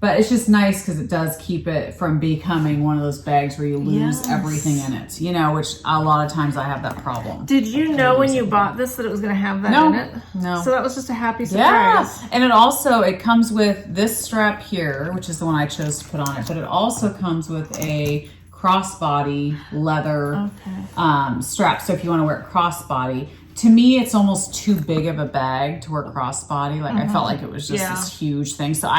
But it's just nice because it does keep it from becoming one of those bags where you lose everything in it, which a lot of times I have that problem.
Did you know when you bought this that it was going to have that in it?
No.
So that was just a happy surprise.
Yeah. And it comes with this strap here, which is the one I chose to put on it. But it also comes with a crossbody leather strap. So if you want to wear it crossbody. To me, it's almost too big of a bag to wear crossbody. Like I felt like it was just this huge thing. So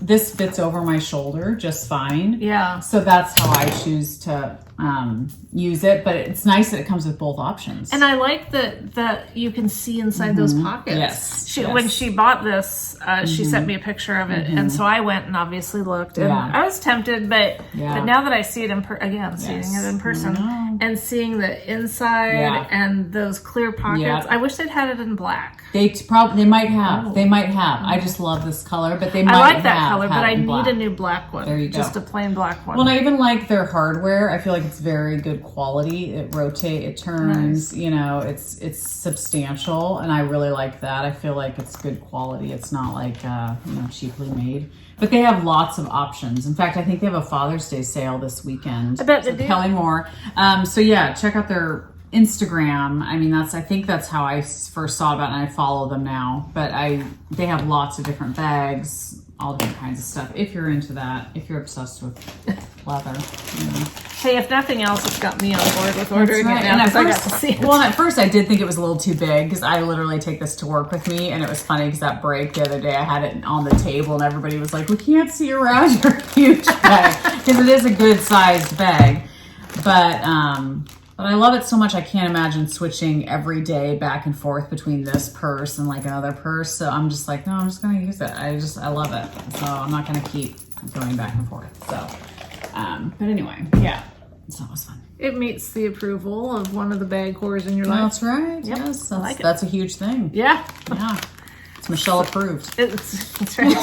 this fits over my shoulder just fine. Yeah. So that's how I choose to use it. But it's nice that it comes with both options.
And I like that you can see inside those pockets.
Yes.
When she bought this, she sent me a picture of it, and so I went and obviously looked. And I was tempted, but now that I see it seeing it in person and seeing the inside and those clear pockets, I wish they'd had it in black.
They might have. They might have. I just love this color, but they might have.
I like that color, but I need a new black one.
There you go.
Just a plain black one.
Well, and I even like their hardware. I feel like it's very good quality. It rotates, it turns, it's substantial, and I really like that. I feel like it's good quality. It's not like, cheaply made. But they have lots of options. In fact, I think they have a Father's Day sale this weekend.
I bet they do.
Kelly Moore. So yeah, check out their Instagram. I mean, I think that's how I first saw about it, and I follow them now. But they have lots of different bags, all different kinds of stuff. If you're into that, if you're obsessed with leather.
Hey, if nothing else, it's got me on board with ordering it now.
And at first I did think it was a little too big because I literally take this to work with me, and it was funny because that break the other day I had it on the table and everybody was like, we can't see around your huge bag because it is a good sized bag. But I love it so much I can't imagine switching every day back and forth between this purse and like another purse. So I'm just like, no, I'm just going to use it. I love it. So I'm not going to keep going back and forth. So, but anyway, yeah, so it was fun.
It meets the approval of one of the bag whores in your life.
That's right. Yep. Yes, that's a huge thing.
Yeah.
Yeah. It's Michelle approved.
That's right.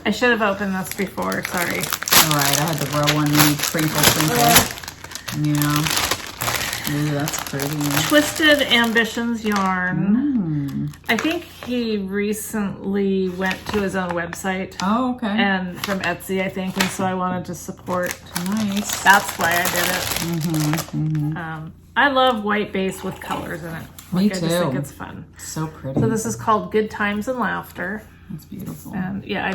I should have opened this before. Sorry.
All right. I had the row one mini crinkle. Yeah. Ooh, that's pretty.
Twisted Ambitions yarn. I think he recently went to his own website.
Oh, okay.
And from Etsy, I think, and so I wanted to support.
Nice.
That's why I did it. I love white base with colors in it.
Me too.
I just think it's fun.
So pretty.
So this is called Good Times and Laughter.
That's beautiful.
And yeah,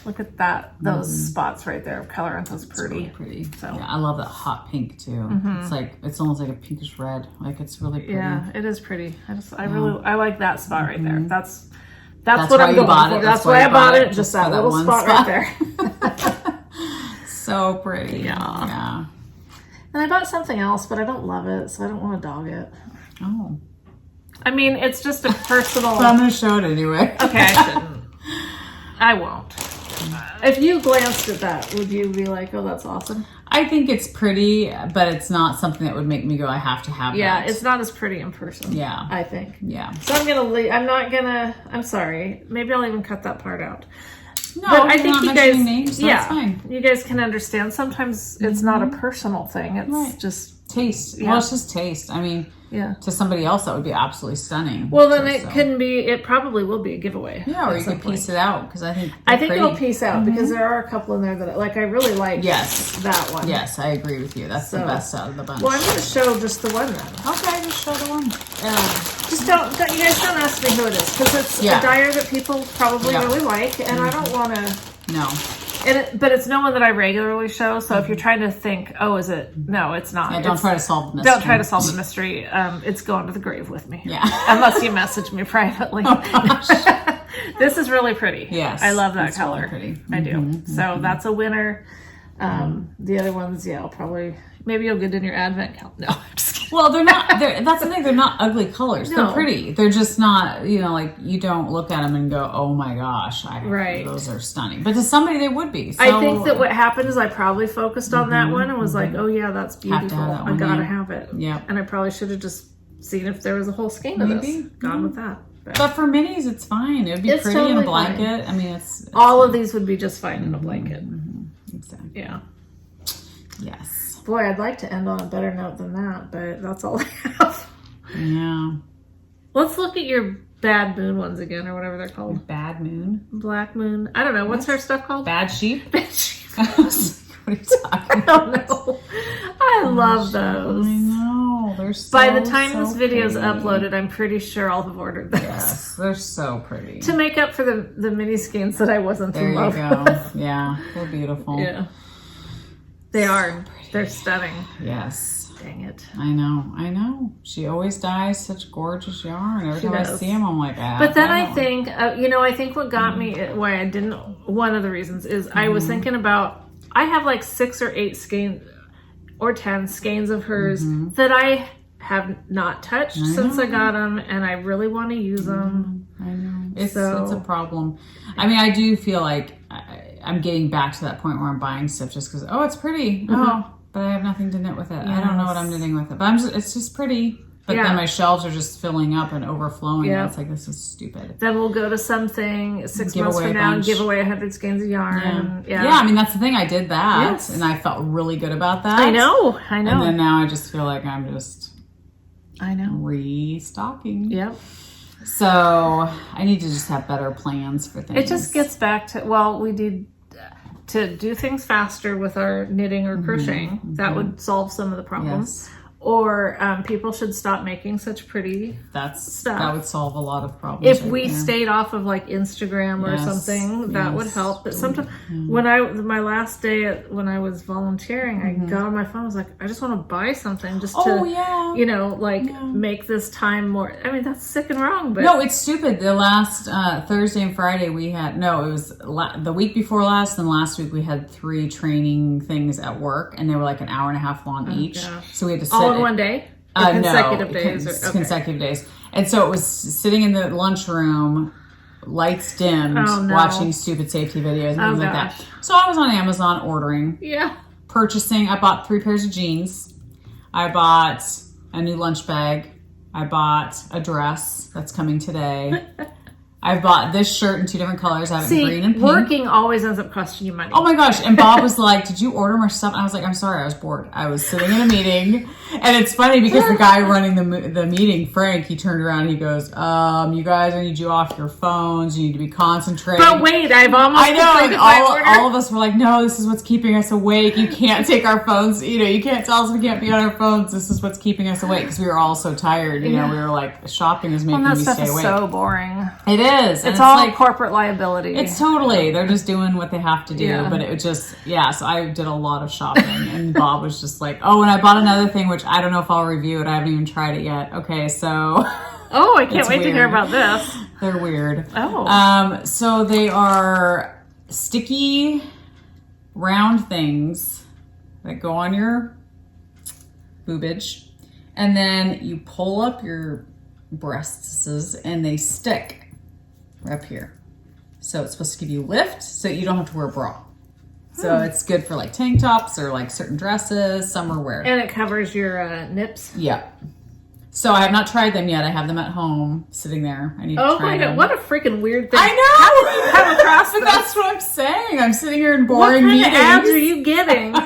Look at that. Those spots right there of color. Aren't those pretty?
Really pretty.
So
yeah, I love that hot pink too. It's almost like a pinkish red. Like it's really pretty.
Yeah, it is pretty. I like that spot right there. That's what I'm going for. That's why I bought it. Just that little spot right there.
So pretty.
Yeah. And I bought something else, but I don't love it, so I don't want to dog it.
Oh.
I mean, it's just a personal.
But I'm gonna show it anyway.
Okay, I shouldn't. I won't. If you glanced at that, would you be like, "Oh, that's awesome"?
I think it's pretty, but it's not something that would make me go, "I have to have
Yeah,
that."
it's not as pretty in person.
Yeah,
I think.
Yeah.
So I'm gonna leave. I'm not gonna. I'm sorry. Maybe I'll even cut that part out.
No,
but I think you guys.
Names, so that's fine.
You guys can understand. Sometimes it's not a personal thing. It's just
taste.
Yeah.
Well, it's just taste. I mean.
Yeah.
To somebody else, that would be absolutely stunning.
Well, then it probably will be a giveaway.
Yeah, or you could piece it out because I think
it'll piece out because there are a couple in there that I really like.
Yes,
that one.
Yes, I agree with you. That's the best out of the bunch.
Well, I'm going to show just the one then.
Okay, just show the one.
Just don't you guys don't ask me who it is because it's a dyer that people probably really like, and I don't want to.
No.
But it's no one that I regularly show. So if you're trying to think, oh, is it? No, it's not.
Yeah, don't try to solve the mystery.
Don't try to solve the mystery. It's going to the grave with me.
Yeah.
Unless you message me privately.
Oh,
This is really pretty.
Yes.
I love that color.
Really pretty.
I do. So that's a winner. The other ones, I'll probably maybe you'll get in your advent calendar. No, I'm just kidding.
Well, they're not. That's the thing. They're not ugly colors.
No.
They're pretty. They're just not. Like you don't look at them and go, "Oh my gosh, those are stunning." But to somebody, they would be. So,
I think that what happened is I probably focused on that one and was like, "Oh yeah, that's beautiful. I gotta have it."
Yeah.
And I probably should have just seen if there was a whole skein of this. Gone with that.
But for minis, it's fine. It would be pretty in a blanket.
Fine.
I mean, it's
all of these would be just fine in a blanket.
Exactly.
Yeah.
Yes.
Boy, I'd like to end on a better note than that, but that's all I have.
Yeah.
Let's look at your Bad Moon ones again, or whatever they're called.
Bad Moon?
Black Moon. I don't know. What's her stuff called?
Bad Sheep?
Bad Sheep.
What are you talking about?
I don't know. I love those.
I know. They're so
By the time this video's
pretty.
uploaded, I'm pretty sure I'll have ordered those.
Yes, they're so pretty.
To make up for the mini skeins that I wasn't
there
in love
you go.
with.
Yeah, they're beautiful.
Yeah. They are. They're stunning.
Yes.
Dang it.
I know. She always dyes such gorgeous yarn. Every time I see them, I'm like,
But then I think, I think what got me, why I didn't, one of the reasons is I was thinking about, I have like 6 or 8 skeins, or 10 skeins of hers that I have not touched since I got them, and I really want to use them.
I know. It's a problem. I mean, I do feel like I'm getting back to that point where I'm buying stuff just because, it's pretty. Oh, but I have nothing to knit with it. Yes. I don't know what I'm knitting with it. But it's just pretty. But then my shelves are just filling up and overflowing. Yeah. And it's like, this is stupid.
Then we'll go to something 6 months from now and give away 100 skeins of yarn.
Yeah, I mean, that's the thing. I did that. And I felt really good about that.
I know.
And then now I just feel like I'm just restocking.
Yep.
So I need to just have better plans for things.
It just gets back to, we need to do things faster with our knitting or crocheting. That would solve some of the problems.
Yes.
Or people should stop making such pretty stuff.
That would solve a lot of problems.
If we stayed off of like Instagram or something, that would help. But sometimes when my last day when I was volunteering, I got on my phone. I was like, I just want to buy something just to, make this time more. I mean, that's sick and wrong. But
no, it's stupid. The last Thursday and Friday we had, it was the week before last, and last week we had 3 training things at work, and they were like an hour and a half long each. Gosh. So we had to sit.
All in one day? Consecutive days?
Consecutive days. And so it was sitting in the lunchroom, lights dimmed, watching stupid safety videos and things like that. So I was on Amazon ordering. Yeah. Purchasing. I bought 3 pairs of jeans. I bought a new lunch bag. I bought a dress that's coming today. I bought this shirt in 2 different colors. I have it in green and pink.
Working always ends up costing you money.
Oh my gosh. And Bob was like, did you order more stuff? And I was like, I'm sorry, I was bored. I was sitting in a meeting. And it's funny because the guy running the meeting, Frank, he turned around and he goes, you guys, I need you off your phones. You need to be concentrating.
But wait, I've almost completed
my order. All of us were like, no, this is what's keeping us awake. You can't take our phones. You can't tell us we can't be on our phones. This is what's keeping us awake. Because we were all so tired. We were like, shopping is making me stay awake.
That stuff is so boring.
It is. And
It's all
like,
corporate liability.
it's totally, they're just doing what they have to do.
Yeah.
But it would just, so I did a lot of shopping. And Bob was just like, oh, and I bought another thing, which I don't know if I'll review it. I haven't even tried it yet. Okay, so.
Oh, I can't wait to hear about this.
They're weird.
Oh.
So they are sticky, round things that go on your boobage. And then you pull up your breasts and they stick up here. So it's supposed to give you lift so you don't have to wear a bra. So it's good for like tank tops or like certain dresses, summer wear.
And it covers your nips.
Yeah. So I have not tried them yet. I have them at home sitting there. I need to
Oh
try
my
them.
God, what a freaking weird thing.
I know!
Come across
But
this.
that's what I'm saying. I'm sitting here in
What
boring
kind
meetings.
of ads are you getting?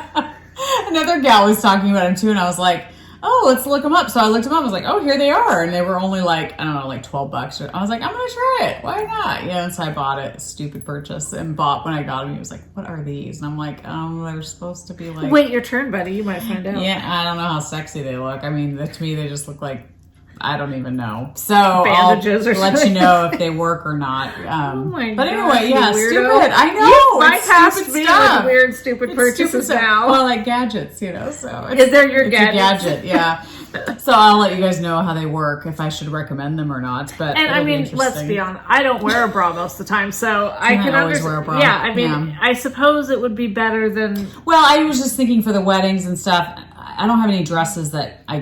Another gal was talking about them too, and I was like, oh, let's look them up. So I looked them up. I was like, oh, here they are. And they were only like, I don't know, like $12. I was like, I'm going to try it. Why not? Yeah, and so I bought it. Stupid purchase. And Bob, when I got them, he was like, what are these? And I'm like, they're supposed to be like.
Wait your turn, buddy. You might find out.
Yeah, I don't know how sexy they look. I mean, to me, they just look like, I don't even know. So
Bandages
I'll
or
let
something.
you know if they work or not.
Oh my
but
gosh,
anyway,
you
yeah,
weirdo.
stupid. I know.
You
it's
bypassed
stupid
me
stuff.
with weird, stupid
It's
purchases
stupid stuff.
now.
Well, like gadgets, So
They're your
it's
gadgets.
a gadget, yeah. So I'll let you guys know how they work, if I should recommend them or not. But
And I
it'll be
mean, let's
interesting.
be honest. I don't wear a bra most of the time, so I can
always wear a bra.
Yeah, I mean,
Yeah.
I suppose it would be better than.
Well, I was just thinking for the weddings and stuff. I don't have any dresses that I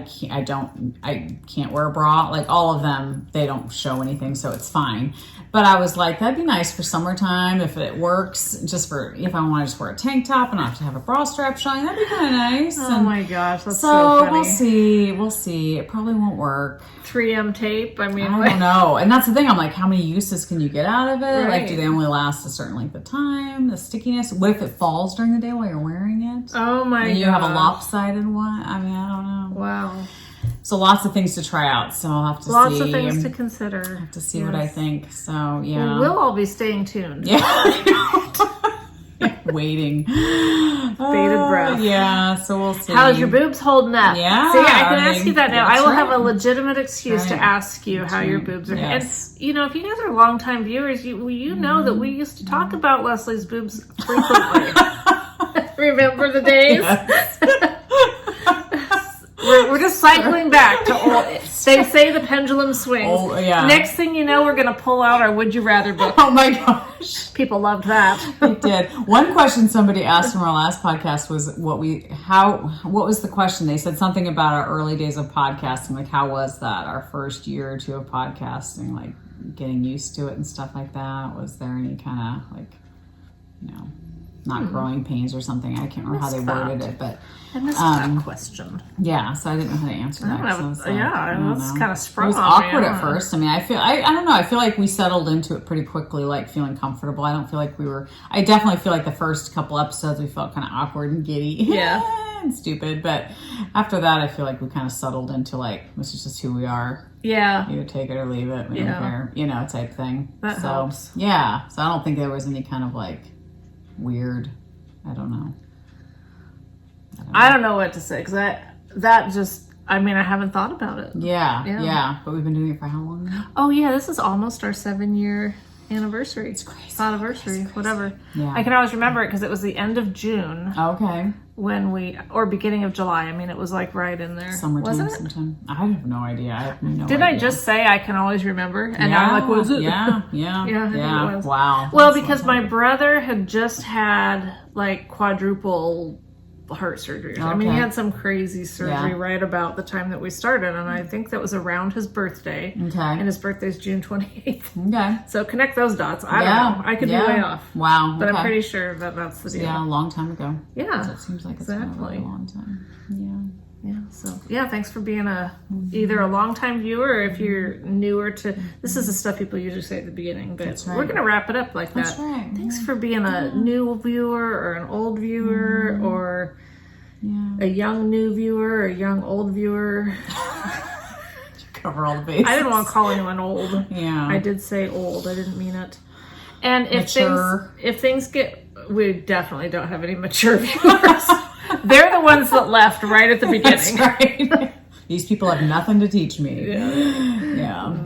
can't wear a bra. Like all of them, they don't show anything, so it's fine. But I was like, that'd be nice for summertime if it works. Just for if I want to just wear a tank top and not have to have a bra strap showing, that'd be kind of nice.
Oh my gosh, that's so
So
funny.
we'll see. We'll see. It probably won't work.
3M tape. I mean,
I don't know. And that's the thing. I'm like, how many uses can you get out of it?
Right.
Like, do they only last a certain length of time? The stickiness. What if it falls during the day while you're wearing it?
oh my
And you
gosh.
have a lopsided one? I mean, I don't know.
Wow.
So lots of things to try out. So I'll have to
Lots
see.
of things to consider.
To see what I think. So yeah.
Well, we'll all be staying tuned.
Yeah. Waiting.
Bated breath.
Yeah. So we'll see.
How's your boobs holding up?
Yeah,
See, I can
I
ask
mean,
you that now.
that's
I will have
right.
a legitimate excuse to
Right.
ask you how your
right.
boobs are.
Yes.
And, if you guys are longtime viewers, you know that we used to talk about Leslie's boobs frequently. Remember the days? We're just cycling back to old. They say the pendulum swings.
Oh, yeah.
Next thing you know, we're going to pull out our Would You Rather book.
Oh my gosh.
People loved that.
It did. One question somebody asked from our last podcast was what was the question? They said something about our early days of podcasting. Like, how was that? Our first year or two of podcasting, like getting used to it and stuff like that. Was there any kind of like, not growing pains or something? I can't remember how they worded it, but
I missed that question.
yeah, so I didn't know how to answer that.
I don't
So
know.
it's like,
Yeah,
I don't
that's
know.
kind of sprung
It was
on me.
awkward
I
at
don't know.
first. I mean, I don't know. I feel like we settled into it pretty quickly, like feeling comfortable. I don't feel like I definitely feel like the first couple episodes we felt kind of awkward and giddy.
Yeah.
And stupid. But after that, I feel like we kind of settled into like, this is just who we are.
Yeah.
Either take it or leave it. We don't care, type thing.
That
so,
helps.
yeah. So I don't think there was any kind of like weird, I don't know.
I don't know what to say because I haven't thought about it.
Yeah. But we've been doing it for how long now?
Oh yeah, this is almost our 7-year anniversary. It's
crazy.
Anniversary, whatever.
Yeah.
I can always remember it because it was the end of June
Okay.
or beginning of July. I mean, it was like right in there.
Summertime,
wasn't it?
sometime. I have no idea. I have no
Didn't
idea.
I just say I can always remember? And now I'm like, was it?
Yeah.
Yeah, I think it was.
Wow.
Well,
That's
because
so
my
funny.
brother had just had like quadruple heart surgery. I mean, he
Okay.
had some crazy surgery
Yeah.
right about the time that we started, and I think that was around his birthday.
Okay.
And his birthday's June 28th.
Okay.
So connect those dots. I don't know. I could be way off.
Wow.
But
okay.
I'm pretty sure that that's the deal.
Yeah, a long time ago.
Yeah.
So it seems like it's been a
Exactly.
really long time. Yeah.
Yeah. So yeah, thanks for being either a longtime viewer or if you're newer to this is the stuff people usually say at the beginning, but
That's right.
we're gonna wrap it up like
That's
that.
right.
Thanks for being a new viewer or an old viewer or a young new viewer or a young old viewer.
Cover all the bases.
I didn't want to call anyone old.
Yeah.
I did say old. I didn't mean it. And
Mature.
if things get, we definitely don't have any mature viewers. They're the ones that left right at the beginning.
That's right. These people have nothing to teach me. Yeah.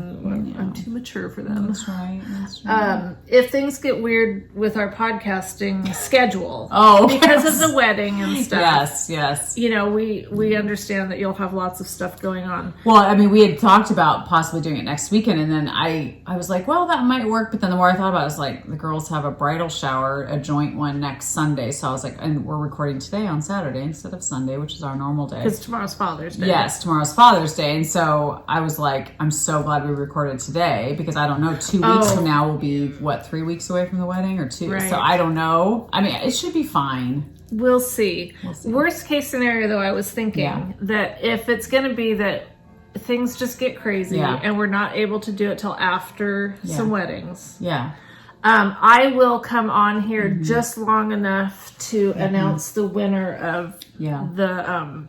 too mature for them.
That's right. That's right.
If things get weird with our podcasting schedule,
Oh,
because of the wedding and stuff.
Yes, yes.
You know, we understand that you'll have lots of stuff going on.
Well, I mean, we had talked about possibly doing it next weekend, and then I was like, well, that might work. But then the more I thought about it, I was like, the girls have a bridal shower, a joint one next Sunday. So I was like, and we're recording today on Saturday instead of Sunday, which is our normal day.
Because tomorrow's Father's Day.
Yes, tomorrow's Father's Day. And so I was like, I'm so glad we recorded today, because I don't know, 2 weeks from now will be, 3 weeks away from the wedding, or 2?
Right.
So I don't know. I mean, it should be fine.
We'll see.
see.
Worst case scenario, though, I was thinking that if it's going to be that things just get crazy and we're not able to do it till after some weddings.
Yeah.
I will come on here just long enough to announce the winner of the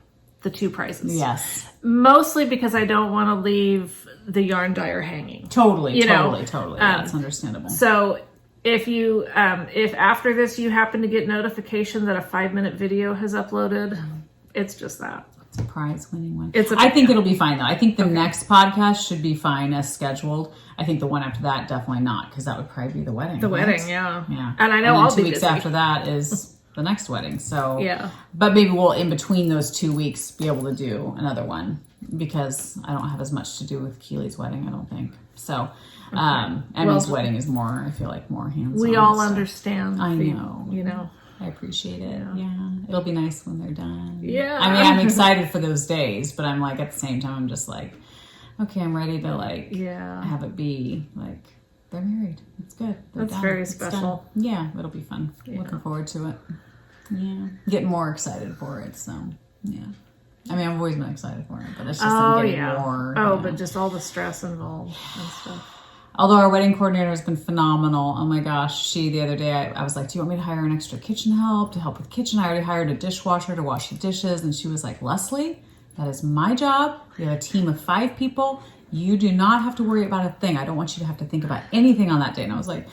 2 prizes.
Yes.
Mostly because I don't want to leave the yarn dyer hanging.
Totally.
Totally.
That's understandable.
So if you, if after this you happen to get notification that a 5-minute video has uploaded, it's just that.
It's a prize winning one.
I
think it'll be fine though. I think the next podcast should be fine as scheduled. I think the one after that, definitely not, because that would probably be the wedding.
The
right?
wedding, yeah.
Yeah.
And I know
and
I'll
2
be
weeks
busy.
after that is the next wedding. So
yeah.
But maybe we'll, in between those 2 weeks, be able to do another one, because I don't have as much to do with Keely's wedding, I don't think. So Emmy's wedding is more, I feel like, more hands-on.
We all understand.
I know.
You know.
I appreciate it. Yeah. It'll be nice when they're done.
Yeah.
I mean, I'm excited for those days, but I'm like, at the same time, I'm just like, okay, I'm ready to have it be like, they're married. It's good. They're
That's
done.
very
It's
special.
done. Yeah, it'll be fun.
Yeah.
Looking forward to it. Yeah. Getting more excited for it. So, yeah. I mean, I've always been excited for it, but it's just I'm getting more.
But just all the stress involved and stuff.
Although our wedding coordinator has been phenomenal. Oh my gosh. The other day, I was like, do you want me to hire an extra kitchen help to help with kitchen? I already hired a dishwasher to wash the dishes. And she was like, Leslie, that is my job. We have a team of 5 people. You do not have to worry about a thing. I don't want you to have to think about anything on that day. And I was like,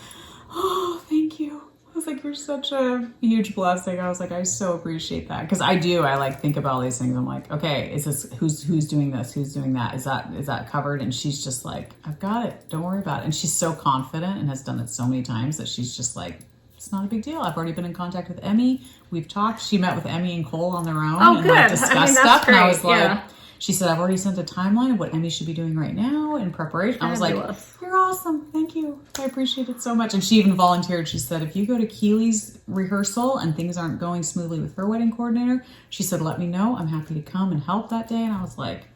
oh, thank you. I was like, you're such a huge blessing. I was like, I so appreciate that. Because I think about all these things. I'm like, okay, is this who's doing this? Who's doing that? Is that covered? And she's just like, I've got it. Don't worry about it. And she's so confident and has done it so many times that she's just like, it's not a big deal. I've already been in contact with Emmy. We've talked. She met with Emmy and Cole on their own.
Oh,
and
good.
discussed
that's
stuff.
great.
And I was like,
yeah.
She said, I've already sent a timeline of what Emmy should be doing right now in preparation. I was like, you're awesome. Thank you. I appreciate it so much. And she even volunteered. She said, if you go to Keely's rehearsal and things aren't going smoothly with her wedding coordinator, she said, let me know. I'm happy to come and help that day. And I was like,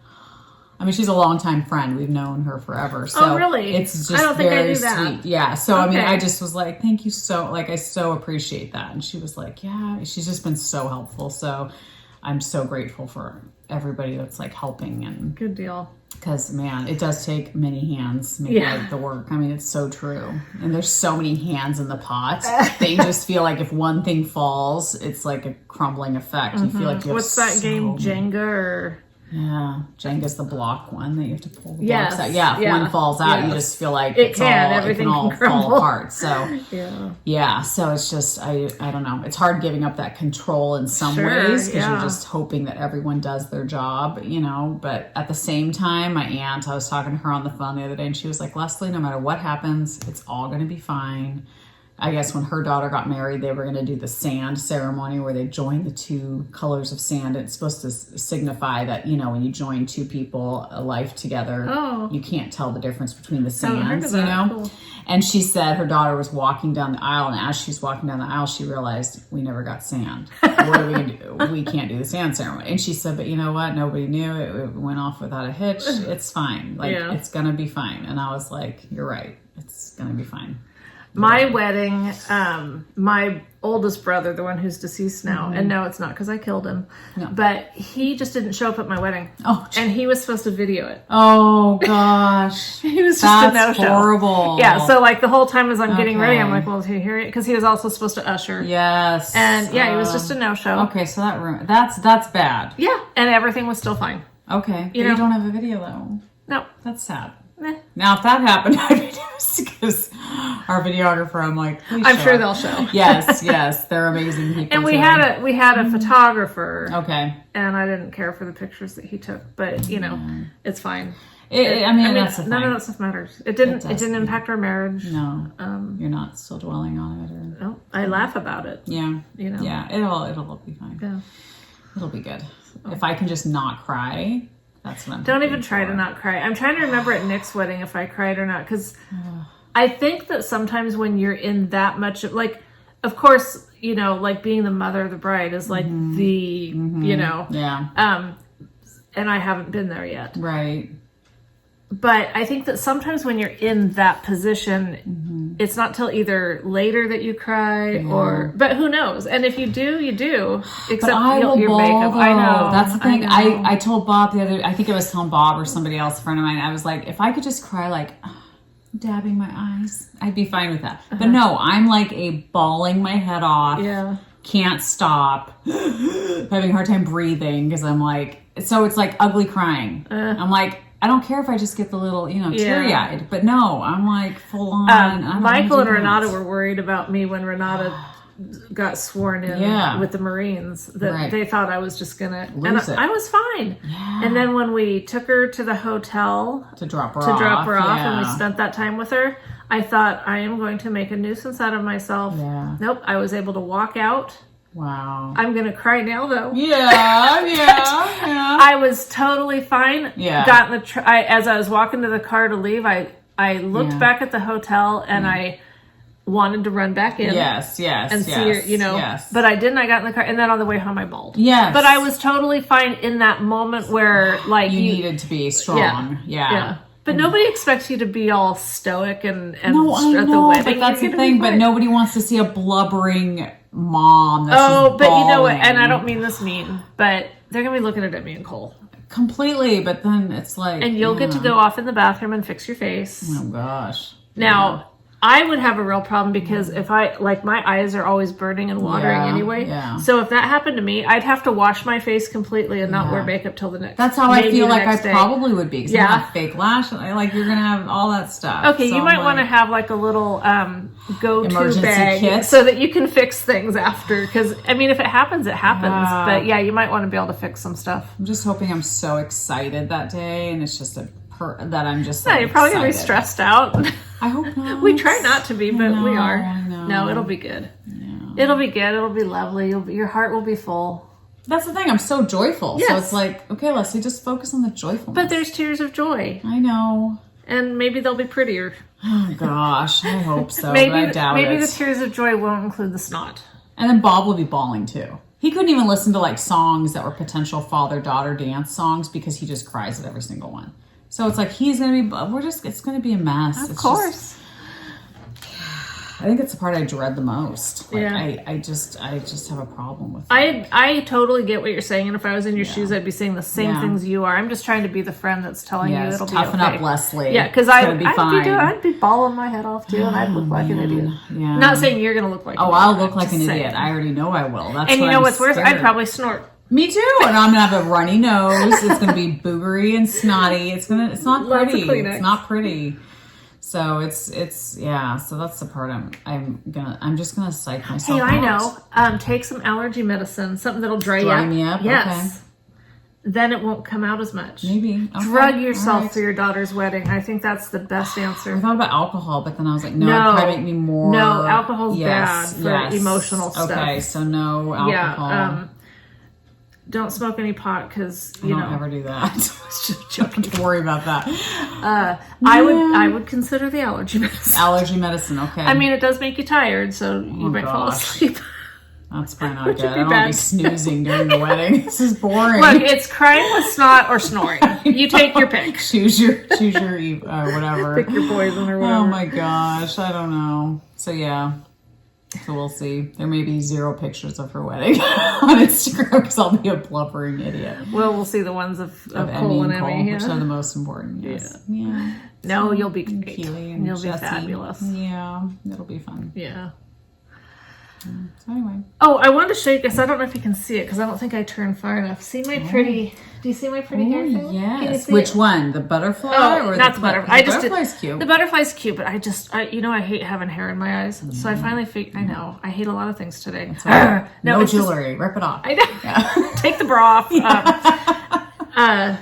I mean, she's a longtime friend. We've known her forever. So
really?
It's just
I don't think I
very
knew that.
sweet. Yeah. So, I mean, I just was like, thank you so, I so appreciate that. And she was like, yeah, she's just been so helpful. So I'm so grateful for everybody that's helping. And
good deal.
Because, man, it does take many hands to make the work. I mean, it's so true. And there's so many hands in the pot. They just feel like if one thing falls, it's like a crumbling effect. You feel like you have
What's that game, Jenga or...
Yeah, Jenga's the block one that you have to pull the
yes.
blocks out. Yeah, if one falls out, you just feel like everything can fall apart. So yeah, so it's just I don't know. It's hard giving up that control in some ways because you're just hoping that everyone does their job, But at the same time, my aunt, I was talking to her on the phone the other day, and she was like, Leslie, no matter what happens, it's all going to be fine. I guess when her daughter got married, they were going to do the sand ceremony where they join the 2 colors of sand. It's supposed to signify that, when you join 2 people, a life together, you can't tell the difference between the sands,
Cool.
And she said her daughter was walking down the aisle, and as she's walking down the aisle, she realized we never got sand. What are we going to do? We can't do the sand ceremony. And she said, but you know what? Nobody knew. It went off without a hitch. It's fine. It's going to be fine. And I was like, you're right. It's going to be fine.
My wedding, my oldest brother, the one who's deceased now, and no, it's not because I killed him, but he just didn't show up at my wedding. Oh, and he was supposed to video it.
Oh gosh,
he was just a no-show.
Horrible.
Yeah, so the whole time as I'm getting ready, I'm like, well, is he here? Because he was also supposed to usher.
Yes.
And he was just a no-show.
Okay, so that's bad.
Yeah, and everything was still fine.
Okay, but you don't have a video though.
No,
that's sad. Now, if that happened, I'd be nervous because our videographer, I'm like,
I'm sure they'll show.
Yes, they're amazing people.
And we had a photographer.
Okay.
And I didn't care for the pictures that he took, but it's fine.
That's the
none
thing.
of that stuff matters. It didn't
doesn't.
impact our marriage.
No, you're not still dwelling on it, or
No, I laugh about it.
yeah,
You know.
yeah. It'll be fine.
Yeah.
It'll be good. If I can just not cry, that's what I'm.
Don't
hoping
even try
for.
to not cry. I'm trying to remember at Nick's wedding if I cried or not, because I think that sometimes when you're in that much of, like, of course, you know, like being the mother of the bride is like you know,
Yeah.
and I haven't been there yet.
Right.
But I think that sometimes when you're in that position, it's not till either later that you cry but who knows? And if you do, you do. Except your makeup. I know.
That's the thing.
I know.
I told Bob I think I was telling Bob or somebody else, a friend of mine, I was like, if I could just cry like dabbing my eyes, I'd be fine with that. But no, I'm like bawling my head off.
Yeah.
Can't stop. Having a hard time breathing because I'm like, so it's like ugly crying. I'm like, I don't care if I just get the little, teary-eyed. But no, I'm like full on.
Michael and Renata were worried about me when Renata got sworn in with the Marines. That they thought I was just gonna
lose it.
I was fine.
Yeah.
And then when we took her to the hotel
to drop her off,
and we spent that time with her, I thought I am going to make a nuisance out of myself.
Yeah.
Nope, I was able to walk out.
Wow.
I'm gonna cry now though.
Yeah.
I was totally fine.
Yeah.
Got in the as I was walking to the car to leave, I looked back at the hotel and I wanted to run back in.
Yes.
And see her,
Yes.
But I didn't. I got in the car, and then on the way home I bawled.
Yes.
But I was totally fine in that moment where, like,
you needed to be strong. Yeah.
But nobody expects you to be all stoic and
no, I
at the
know,
wedding.
but that's the thing. But nobody wants to see a blubbering mom. That's just
but you know what?
bawling.
And I don't mean this mean, but they're gonna be looking at me and Cole.
Completely, but then it's like,
And you'll get to go off in the bathroom and fix your face.
Oh gosh.
Now, I would have a real problem because if my eyes are always burning and watering anyway.
Yeah.
So if that happened to me, I'd have to wash my face completely and not wear makeup till the next.
That's how I feel like I
day.
probably would be. Because I have fake lash. Like you're gonna have all that stuff.
Okay,
so
you might want to have like a little go-to
emergency
bag
kit.
so that you can fix things after. Because I mean, if it happens, it happens. But yeah, you might want to be able to fix some stuff.
I'm just hoping I'm so excited that day, and it's just that I'm just.
Yeah, you're probably gonna be stressed out.
I hope not.
We try not to be, but we are.
I know.
No, it'll be good.
Yeah.
It'll be good. It'll be lovely. Your heart will be full.
That's the thing. I'm so joyful.
Yes.
So it's like, okay, Leslie, just focus on the joyfulness.
But there's tears of joy.
I know.
And maybe they'll be prettier.
Oh gosh, I hope so. But I doubt it.
Maybe the tears of joy won't include the snot.
And then Bob will be bawling too. He couldn't even listen to like songs that were potential father-daughter dance songs because he just cries at every single one. So it's like it's gonna be a mess.
Of course.
I think it's the part I dread the most. Like,
Yeah.
I just have a problem with it.
I totally get what you're saying, and if I was in your shoes, I'd be saying the same things you are. I'm just trying to be the friend that's telling you it'll be okay.
Toughen up, Leslie.
Yeah, because I'd be bawling my head off too, and I'd look like an idiot.
Yeah.
Not saying you're gonna look like.
Oh,
an
I'll
idiot,
look like an
just
idiot.
saying.
I already know I will. That's
And you know what's worse? I'd
scared.
probably snort.
Me too, and I'm gonna have a runny nose. It's gonna be boogery and snotty. It's not
Lots of
pretty.
Kleenex.
It's not pretty. So it's yeah. So that's the part I'm just gonna psych myself.
Hey, I
out.
know. Take some allergy medicine, something that'll dry
me up.
Yes.
Okay.
Then it won't come out as much.
Maybe okay.
Drug yourself
All right.
for your daughter's wedding. I think that's the best answer.
I thought about alcohol, but then I was like, no, it'd probably make me more.
No, alcohol's bad for emotional stuff.
Okay, so no alcohol.
Yeah. Don't smoke any pot because
I don't ever do that.
Just joking.
Don't worry about that.
I would consider the allergy medicine.
Allergy medicine, okay.
I mean, it does make you tired, so you might fall asleep.
That's probably not good. I don't want to be snoozing during the wedding. This is boring.
Look, it's crying with snot or snoring. You take your pick.
Choose your whatever.
Pick your poison or whatever.
Oh my gosh, I don't know. So yeah. So we'll see. There may be 0 pictures of her wedding on Instagram because I'll be a blubbering idiot.
Well, we'll see the ones of Cole and Emmy,
which are the most important. Yes. Yeah.
No, you'll be great.
And
you'll
Jessie.
be fabulous.
Yeah, it'll be fun.
Yeah.
So anyway.
Oh, I wanted to show you guys. I don't know if you can see it because I don't think I turned far enough. See my pretty? Do you see my pretty hair thing?
Yes. Which one? The butterfly?
Oh, not the butterfly.
The butterfly's cute.
The butterfly's cute, but I hate having hair in my eyes. So I finally figured. I know. I hate a lot of things today.
No jewelry. Rip it off.
I know. Yeah. Take the bra off.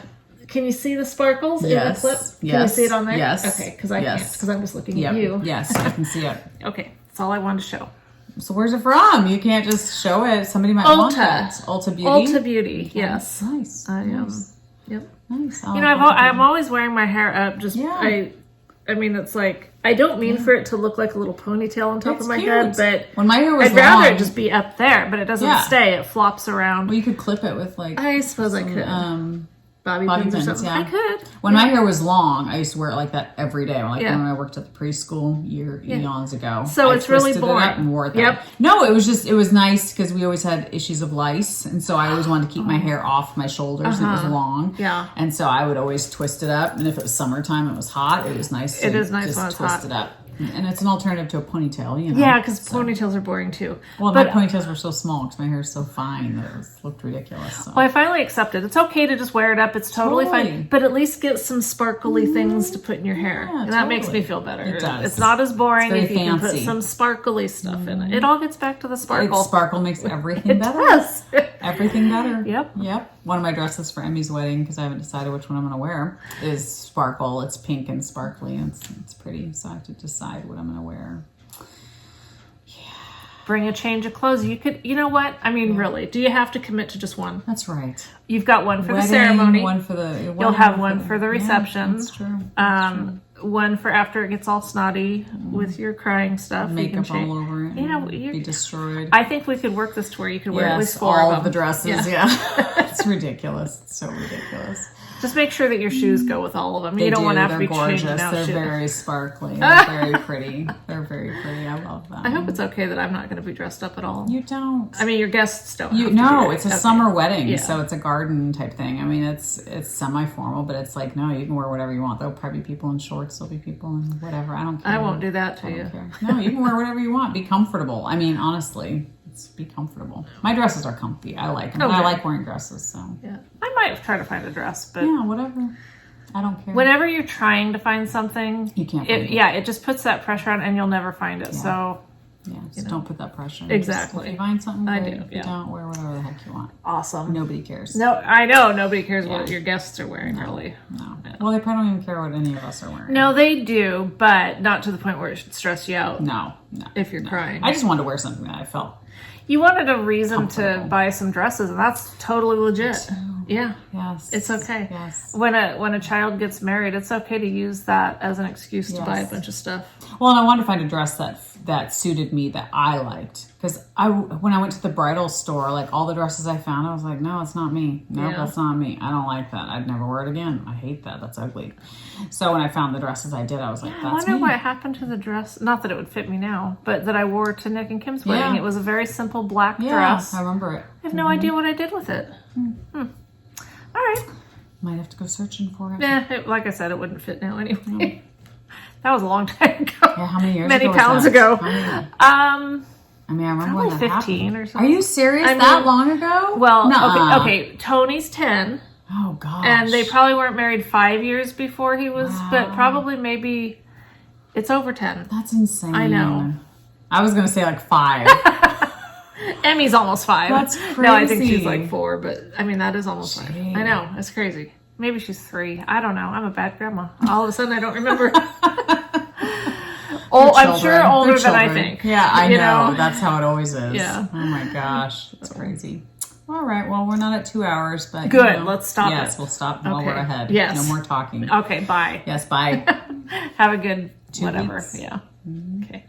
Can you see the sparkles in the
Yes.
clip? Can you see it on there?
Yes.
Okay, because I can't, because I'm just looking
Yep.
at you.
Yes, I can see it.
Okay, that's all I wanted to show.
So where's it from? You can't just show it. Somebody might want it. Ulta Beauty?
Ulta Beauty,
Okay.
yes.
Nice.
I am.
Nice.
Yep.
Nice.
You know, I'm always wearing my hair up. Just
Yeah.
I mean, it's like I don't mean for it to look like a little ponytail on top
It's
of my
cute.
head, but
when my hair was
I'd rather
long,
it just be up there. But it doesn't stay; it flops around.
well, you could clip it with like
I suppose I could. Bobby pins or something.
yeah.
I could.
When my hair was long, I used to wear it like that every day. Like
Yeah.
when I worked at the preschool eons ago.
So
I
it's really
twisted it up
boring.
and wore it that.
Yep.
No, it was nice because we always had issues of lice, and so I always wanted to keep my hair off my shoulders. It was long.
Yeah.
And so I would always twist it up, and if it was summertime, it was hot. It was nice.
It
to
is nice
just
when it's
twist
hot.
it up. And it's an alternative to a ponytail, you know.
Yeah, because ponytails are boring too.
Well,
but,
my ponytails were so small because my hair is so fine that it looked ridiculous. So.
Well, I finally accepted. It's okay to just wear it up. It's totally fine. But at least get some sparkly things to put in your hair.
Yeah,
and that makes me feel better.
It does.
It's not as boring
It's
if you
very
can put
fancy.
some sparkly stuff in it. It all gets back to the sparkle.
Sparkle makes everything
It
better.
does.
Everything better.
Yep.
One of my dresses for Emmy's wedding, because I haven't decided which one I'm going to wear, is sparkle. It's pink and sparkly, and it's pretty. So I have to decide what I'm going to wear.
Bring a change of clothes. You could, you know what? I mean, really, do you have to commit to just one?
That's right.
You've got one for
Wedding,
the ceremony.
one for the.
You'll have one for the reception.
Yeah, that's true.
One for after it gets all snotty with your crying stuff. You can
Makeup
change.
all over it.
You know,
be destroyed.
I think we could work this to where you could wear at least 4
all
of
of
them.
the dresses. Yeah, it's ridiculous. It's so ridiculous.
Just make sure that your shoes go with all of them.
They
you don't
do.
want to have to
They're
be
gorgeous.
changing out
They're
shoes.
very sparkly. They're very pretty. They're very pretty. I love them.
I hope it's okay that I'm not going to be dressed up at all.
You don't.
I mean, your guests don't.
You
have to
no,
be
it's a
okay.
summer wedding,
Yeah.
so it's a garden type thing. I mean, it's semi-formal, but it's like no, you can wear whatever you want. There'll probably be people in shorts. There'll be people in whatever. I don't care.
I won't do that to
I
you.
don't care. No, you can wear whatever you want. Be comfortable. I mean, honestly, be comfortable. My dresses are comfy. I like them.
Okay.
I like wearing dresses. So
Yeah, I might try to find a dress, but
yeah, whatever. I don't care.
whenever you're trying to find something,
You can't find it.
Yeah, it just puts that pressure on, and you'll never find it. So
Yeah, just don't put that pressure on.
Exactly.
Just, if you find something
I
great,
do,
if you
yeah.
don't, wear whatever the heck you want.
awesome.
Nobody cares.
No, I know nobody cares what your guests are wearing, really.
No. Well, they probably don't even care what any of us are wearing.
No, they do, but not to the point where it should stress you out
No.
if you're crying.
I just wanted to wear something that I felt.
You wanted a reason to
Comfortable.
buy some dresses, and that's totally legit. Yeah,
Yes.
it's okay.
Yes.
When a child gets married, it's okay to use that as an excuse to buy a
Yes.
bunch of stuff.
Well, and I wanted to find a dress that suited me, that I liked. Because when I went to the bridal store, like all the dresses I found, I was like, no, it's not me. No,
Yeah.
that's not me. I don't like that. I'd never wear it again. I hate that. That's ugly. So when I found the dresses I did, I was like,
I
that's
wonder
me.
what happened to the dress. Not that it would fit me now, but that I wore to Nick and Kim's wedding.
Yeah.
It was a very simple black
Yeah,
dress.
I remember it.
I have no idea what I did with it. All right.
Might have to go searching for it.
Like I said, it wouldn't fit now anyway. That was a long time ago.
Yeah, how many years
Many
ago
pounds
was that?
ago.
How many?
Um,
I mean, I remember
probably
when that
15
happened.
or something.
Are you serious?
I mean,
that long ago?
Well,
Nuh-uh.
okay. Tony's 10,
Oh, gosh.
and they probably weren't married 5 years before he was, but probably maybe it's over 10.
That's insane.
I know.
I was going to say like 5.
Emmy's almost 5.
That's
No, I think she's
crazy.
like 4, but I mean, that is almost 5.
Jeez.
I know. It's crazy. Maybe she's 3. I don't know. I'm a bad grandma. All of a sudden, I don't remember. I'm sure
Children.
older
They're
than I
children.
think.
Yeah, I
You
know.
know?
That's how it always is.
Yeah.
Oh my gosh. That's crazy. All right. Well, we're not at 2 hours, but
Good, let's stop
Yes,
it.
we'll stop while we're
Okay.
ahead.
Yes.
No more talking.
Okay, bye.
Yes, bye.
Have a good
2
whatever.
weeks.
Yeah. Okay.